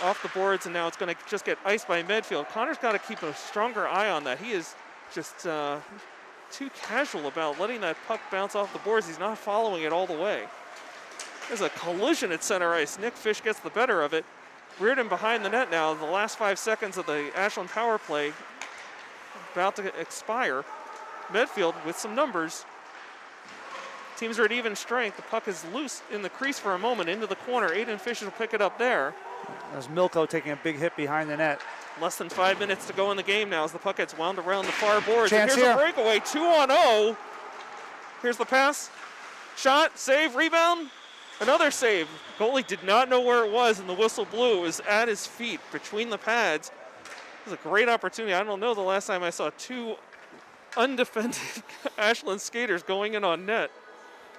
Off the boards, and now it's going to just get iced by Medfield. Connor's got to keep a stronger eye on that. He is just too casual about letting that puck bounce off the boards. He's not following it all the way. There's a collision at center ice. Nick Fish gets the better of it. Reardon behind the net now. The last 5 seconds of the Ashland power play about to expire. Medfield with some numbers. Teams are at even strength. The puck is loose in the crease for a moment into the corner. Aiden Fish will pick it up there. There's Milko taking a big hit behind the net. Less than 5 minutes to go in the game now as the puck gets wound around the far boards. Chance and here's here. a breakaway, 2-on-0. Here's the pass. Shot, save, rebound. Another save. Goalie did not know where it was, and the whistle blew. It was at his feet between the pads. It was a great opportunity. I don't know the last time I saw 2 undefended Ashland skaters going in on net.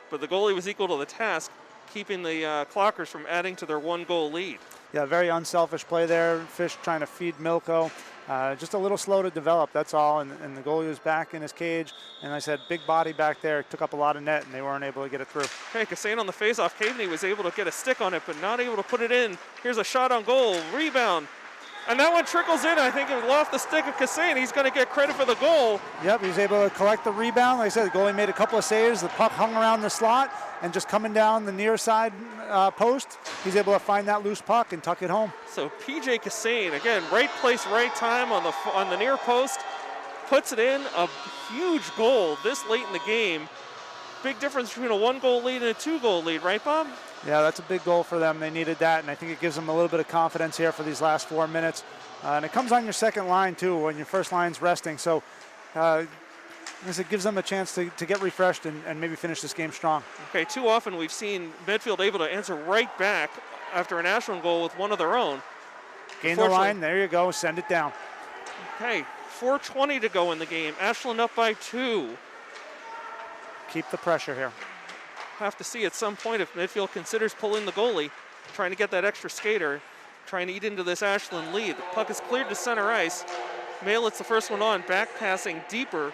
But the goalie was equal to the task, keeping the Clockers from adding to their 1-goal lead. Yeah, very unselfish play there. Fish trying to feed Milko. Just a little slow to develop, that's all. And the goalie was back in his cage. And I said, big body back there, took up a lot of net, and they weren't able to get it through. Okay, Cassane on the faceoff. Caveney was able to get a stick on it, but not able to put it in. Here's a shot on goal, rebound. And that one trickles in. I think it was off the stick of Cassane. He's going to get credit for the goal. Yep, he was able to collect the rebound. Like I said, the goalie made a couple of saves. The puck hung around the slot, and just coming down the near side post, he's able to find that loose puck and tuck it home. So PJ Cassane, again, right place, right time on the near post, puts it in. A huge goal this late in the game. Big difference between a 1-goal lead and a 2-goal lead, right, Bob? Yeah, that's a big goal for them. They needed that, and I think it gives them a little bit of confidence here for these last 4 minutes. And it comes on your second line, too, when your first line's resting. So it gives them a chance to get refreshed and maybe finish this game strong. Okay, too often we've seen Medfield able to answer right back after an Ashland goal with one of their own. Gain the line, there you go, send it down. Okay, 4:20 to go in the game. Ashland up by 2. Keep the pressure here. Have to see at some point if Medfield considers pulling the goalie, trying to get that extra skater, trying to eat into this Ashland lead. The puck is cleared to center ice. Malit's the first one on, back passing deeper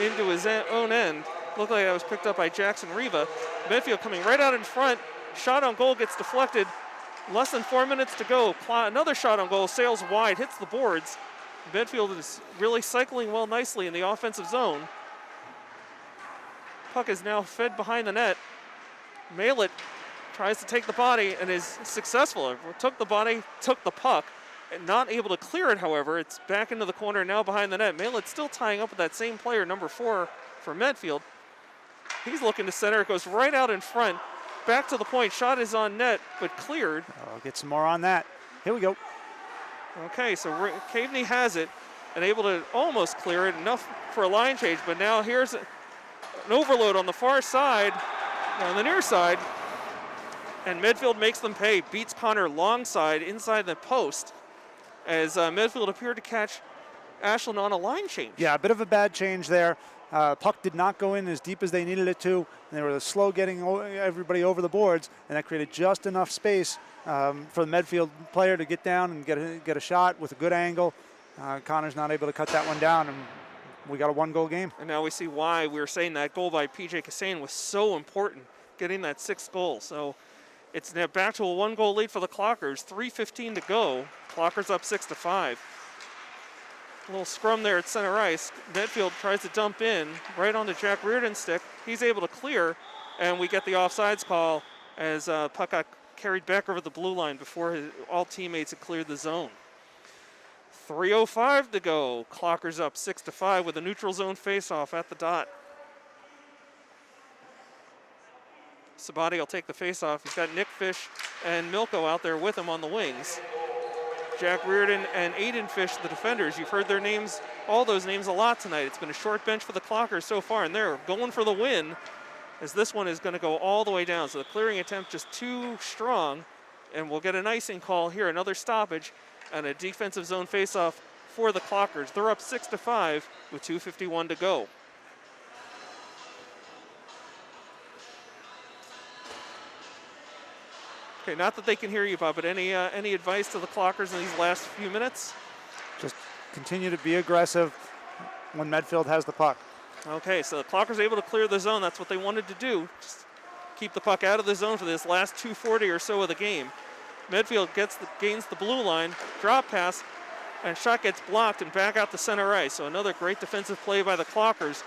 into his own end. Looked like that was picked up by Jackson Riva. Medfield coming right out in front. Shot on goal gets deflected. Less than 4 minutes to go. Another shot on goal, sails wide, hits the boards. Medfield is really cycling well nicely in the offensive zone. Puck is now fed behind the net. Malit tries to take the body and is successful. Took the body, took the puck, and not able to clear it, however. It's back into the corner now behind the net. Malit still tying up with that same player, number 4 for Medfield. He's looking to center. It goes right out in front. Back to the point. Shot is on net, but cleared. I'll get some more on that. Here we go. Okay, so Caveney has it and able to almost clear it, enough for a line change, but now here's an overload on the far side, on the near side, and Medfield makes them pay. Beats Connor long side inside the post as Medfield appeared to catch Ashland on a line change. Yeah, a bit of a bad change there. Puck did not go in as deep as they needed it to, and they were slow getting everybody over the boards, and that created just enough space for the Medfield player to get down and get a shot with a good angle. Connor's not able to cut that one down, and we got a 1-goal game. And now we see why we were saying that goal by P.J. Kassane was so important, getting that 6th goal. So it's now back to a 1-goal lead for the Clockers. 3:15 to go. Clockers up 6-5. A little scrum there at center ice. Medfield tries to dump in right onto Jack Reardon's stick. He's able to clear, and we get the offsides call as puck got carried back over the blue line before all teammates had cleared the zone. 3:05 to go. Clockers up 6-5 with a neutral zone faceoff at the dot. Sabati will take the faceoff. He's got Nick Fish and Milko out there with him on the wings. Jack Reardon and Aiden Fish, the defenders. You've heard their names, all those names a lot tonight. It's been a short bench for the Clockers so far, and they're going for the win as this one is going to go all the way down. So the clearing attempt just too strong, and we'll get an icing call here, another stoppage, and a defensive zone faceoff for the Clockers. They're up 6-5 with 2:51 to go. Okay, not that they can hear you, Bob, but any advice to the Clockers in these last few minutes? Just continue to be aggressive when Medfield has the puck. Okay, so the Clockers able to clear the zone. That's what they wanted to do. Just keep the puck out of the zone for this last 2:40 or so of the game. Medfield gains the blue line, drop pass, and shot gets blocked and back out to center ice. So another great defensive play by the Clockers.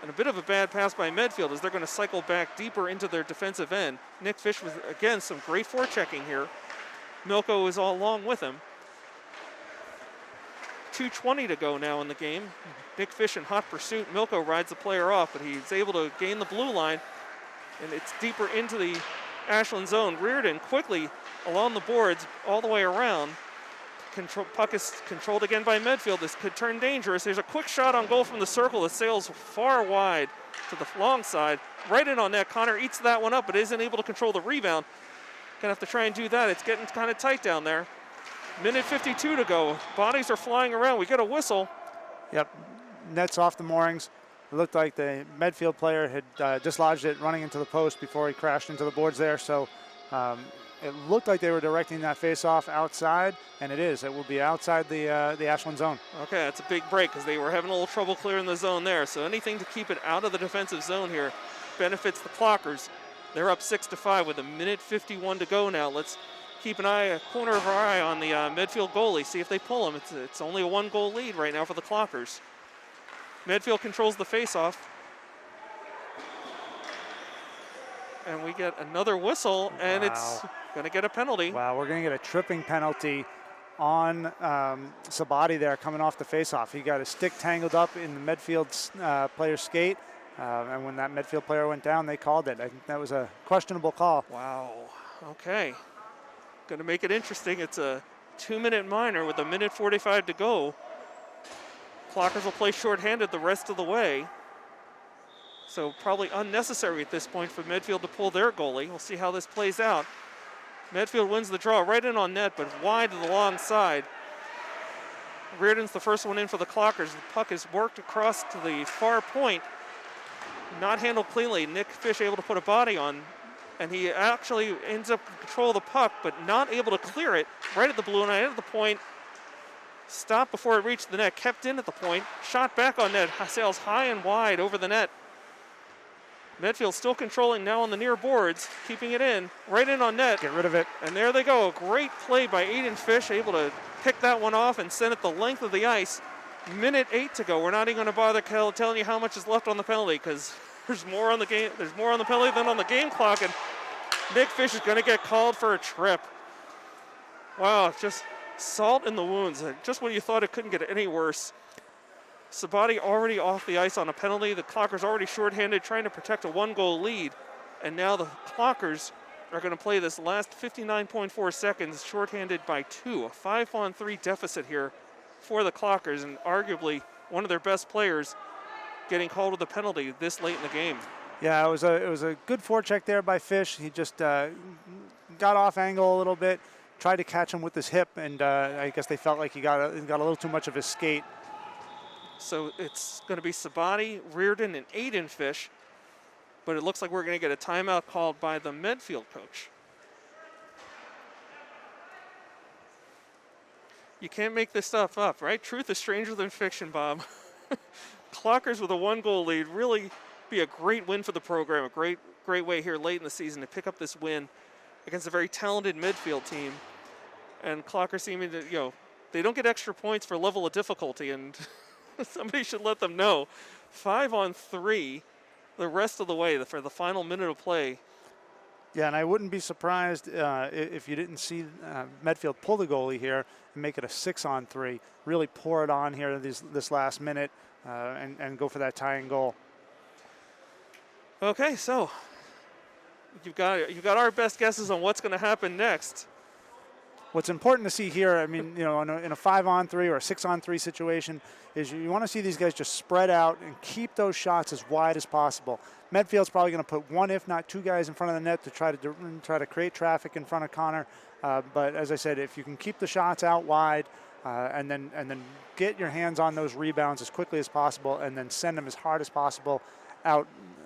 And a bit of a bad pass by Medfield as they're going to cycle back deeper into their defensive end. Nick Fish was, again, some great forechecking here. Milko is all along with him. 2:20 to go now in the game. Nick Fish in hot pursuit. Milko rides the player off, but he's able to gain the blue line, and it's deeper into the Ashland zone. Reardon quickly along the boards all the way around. Puck is controlled again by Medfield. This could turn dangerous. There's a quick shot on goal from the circle that sails far wide to the long side. Right in on net. Connor eats that one up, but isn't able to control the rebound. Gonna have to try and do that. It's getting kind of tight down there. Minute 52 to go. Bodies are flying around. We get a whistle. Yep, net's off the moorings. It looked like the Medfield player had dislodged it running into the post before he crashed into the boards there. So it looked like they were directing that face-off outside, and it is. It will be outside the Ashland zone. Okay, that's a big break because they were having a little trouble clearing the zone there. So anything to keep it out of the defensive zone here benefits the Clockers. They're up 6-5 with a minute 51 to go now. Let's keep a corner of our eye on the Medfield goalie, see if they pull him. It's only a 1-goal lead right now for the Clockers. Medfield controls the face-off. And we get another whistle, and it's going to get a penalty. Wow, we're going to get a tripping penalty on Sabati there coming off the faceoff. He got his stick tangled up in the Medfield player's skate, and when that Medfield player went down, they called it. I think that was a questionable call. Wow, okay. Going to make it interesting. It's a 2-minute minor with a minute 45 to go. Clockers will play shorthanded the rest of the way. So probably unnecessary at this point for Medfield to pull their goalie. We'll see how this plays out. Medfield wins the draw right in on net, but wide to the long side. Reardon's the first one in for the Clockers. The puck is worked across to the far point. Not handled cleanly. Nick Fish able to put a body on, and he actually ends up in control of the puck, but not able to clear it right at the blue line, at the point. Stopped before it reached the net, kept in at the point, shot back on net, sails high and wide over the net. Medfield still controlling now on the near boards, keeping it in, right in on net. Get rid of it. And there they go, a great play by Aiden Fish, able to pick that one off and send it the length of the ice. Minute 8 to go. We're not even going to bother telling you how much is left on the penalty because there's more on the game. There's more on the penalty than on the game clock, and Nick Fish is going to get called for a trip. Wow, just salt in the wounds. Just when you thought it couldn't get any worse. Sabati already off the ice on a penalty. The Clockers already shorthanded, trying to protect a 1-goal lead, and now the Clockers are going to play this last 59.4 seconds shorthanded by 2. A 5-on-3 deficit here for the Clockers, and arguably one of their best players getting called with a penalty this late in the game. Yeah, it was a good forecheck there by Fish. He just got off angle a little bit, tried to catch him with his hip, and I guess they felt like he got a little too much of his skate. So it's going to be Sabati, Reardon, and Aiden Fish, but it looks like we're going to get a timeout called by the Medfield coach. You can't make this stuff up, right? Truth is stranger than fiction, Bob. Clockers with a 1-goal lead, really be a great win for the program, a great way here late in the season to pick up this win against a very talented Medfield team. And Clockers seeming to, they don't get extra points for level of difficulty, and somebody should let them know. 5-on-3 the rest of the way for the final minute of play. Yeah, and I wouldn't be surprised if you didn't see Medfield pull the goalie here and make it a 6-on-3. Really pour it on here this last minute and go for that tying goal. Okay, so you've got our best guesses on what's going to happen next. What's important to see here, I mean, in a 5-on-3 or a 6-on-3 situation, is you want to see these guys just spread out and keep those shots as wide as possible. Medfield's probably going to put 1, if not 2 guys in front of the net to try to create traffic in front of Connor. But as I said, if you can keep the shots out wide and then get your hands on those rebounds as quickly as possible and then send them as hard as possible out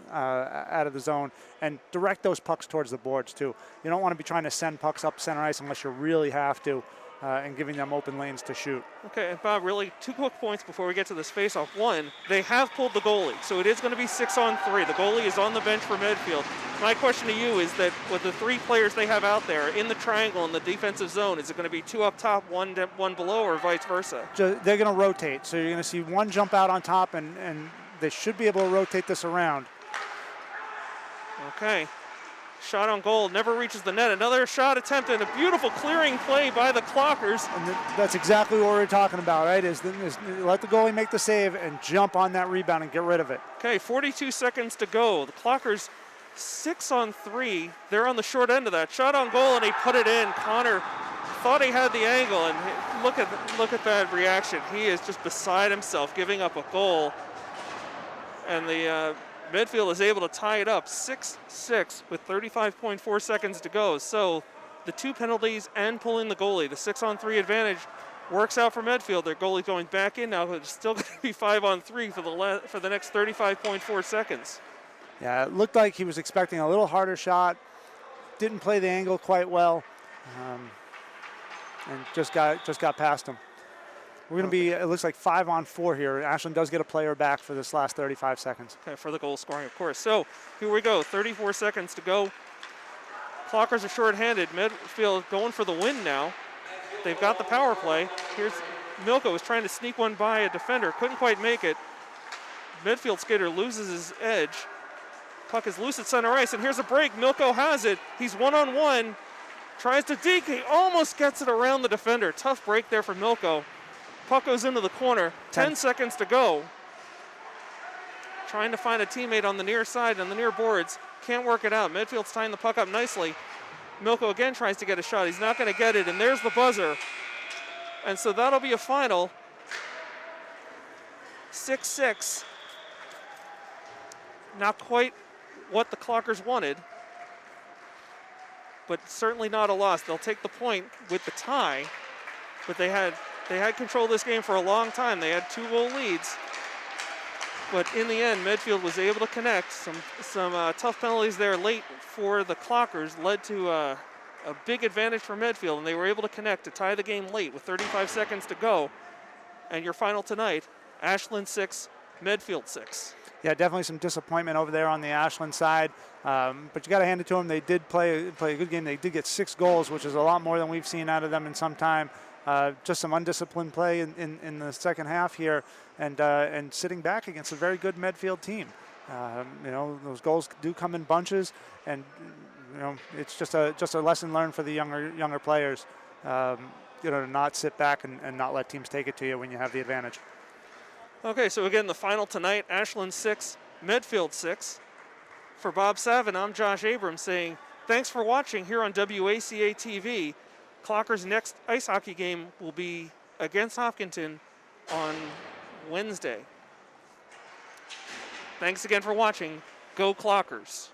of the zone and direct those pucks towards the boards too. You don't want to be trying to send pucks up center ice unless you really have to and giving them open lanes to shoot. Okay, and Bob, really 2 quick points before we get to this face-off. One, they have pulled the goalie, so it is going to be 6-on-3. The goalie is on the bench for Medfield. My question to you is that with the 3 players they have out there in the triangle in the defensive zone, is it going to be 2 up top, 1 below, or vice versa? They're going to rotate, so you're going to see 1 jump out on top, and they should be able to rotate this around. Okay, shot on goal, never reaches the net. Another shot attempted, a beautiful clearing play by the Clockers. And that's exactly what we're talking about, right? Is let the goalie make the save and jump on that rebound and get rid of it. Okay, 42 seconds to go. The Clockers 6-on-3. They're on the short end of that. Shot on goal, and he put it in. Connor thought he had the angle, and look at that reaction. He is just beside himself, giving up a goal. And the Medfield is able to tie it up 6-6 with 35.4 seconds to go. So the 2 penalties and pulling the goalie, the 6-on-3 advantage works out for Medfield. Their goalie going back in now, but it's still going to be 5-on-3 for the next 35.4 seconds. Yeah, it looked like he was expecting a little harder shot. Didn't play the angle quite well, and just got past him. We're going to be, it looks like 5-on-4 here. Ashland does get a player back for this last 35 seconds. Okay, for the goal scoring, of course. So here we go, 34 seconds to go. Clockers are shorthanded. Medfield going for the win now. They've got the power play. Here's Milko is trying to sneak one by a defender. Couldn't quite make it. Medfield skater loses his edge. Puck is loose at center ice, and here's a break. Milko has it. He's 1-on-1. Tries to deke. He almost gets it around the defender. Tough break there for Milko. Puck goes into the corner. 10 seconds to go. Trying to find a teammate on the near side, on the near boards. Can't work it out. Medfield's tying the puck up nicely. Milko again tries to get a shot. He's not going to get it, and there's the buzzer. And so that'll be a final. 6-6. Not quite what the Clockers wanted, but certainly not a loss. They'll take the point with the tie, but they had control of this game for a long time. They had 2-goal leads, but in the end, Medfield was able to connect. Some tough penalties there late for the Clockers led to a big advantage for Medfield, and they were able to connect to tie the game late with 35 seconds to go. And your final tonight, Ashland 6, Medfield 6. Yeah, definitely some disappointment over there on the Ashland side, but you got to hand it to them. They did play a good game. They did get 6 goals, which is a lot more than we've seen out of them in some time. Just some undisciplined play in the second half here, and sitting back against a very good Medfield team. You know, those goals do come in bunches, and you know, it's just a lesson learned for the younger players. You know, to not sit back and not let teams take it to you when you have the advantage. Okay, so again, the final tonight, Ashland 6, Medfield 6. For Bob Savin, I'm Josh Abrams saying thanks for watching here on WACA-TV. Clocker's next ice hockey game will be against Hopkinton on Wednesday. Thanks again for watching. Go Clockers.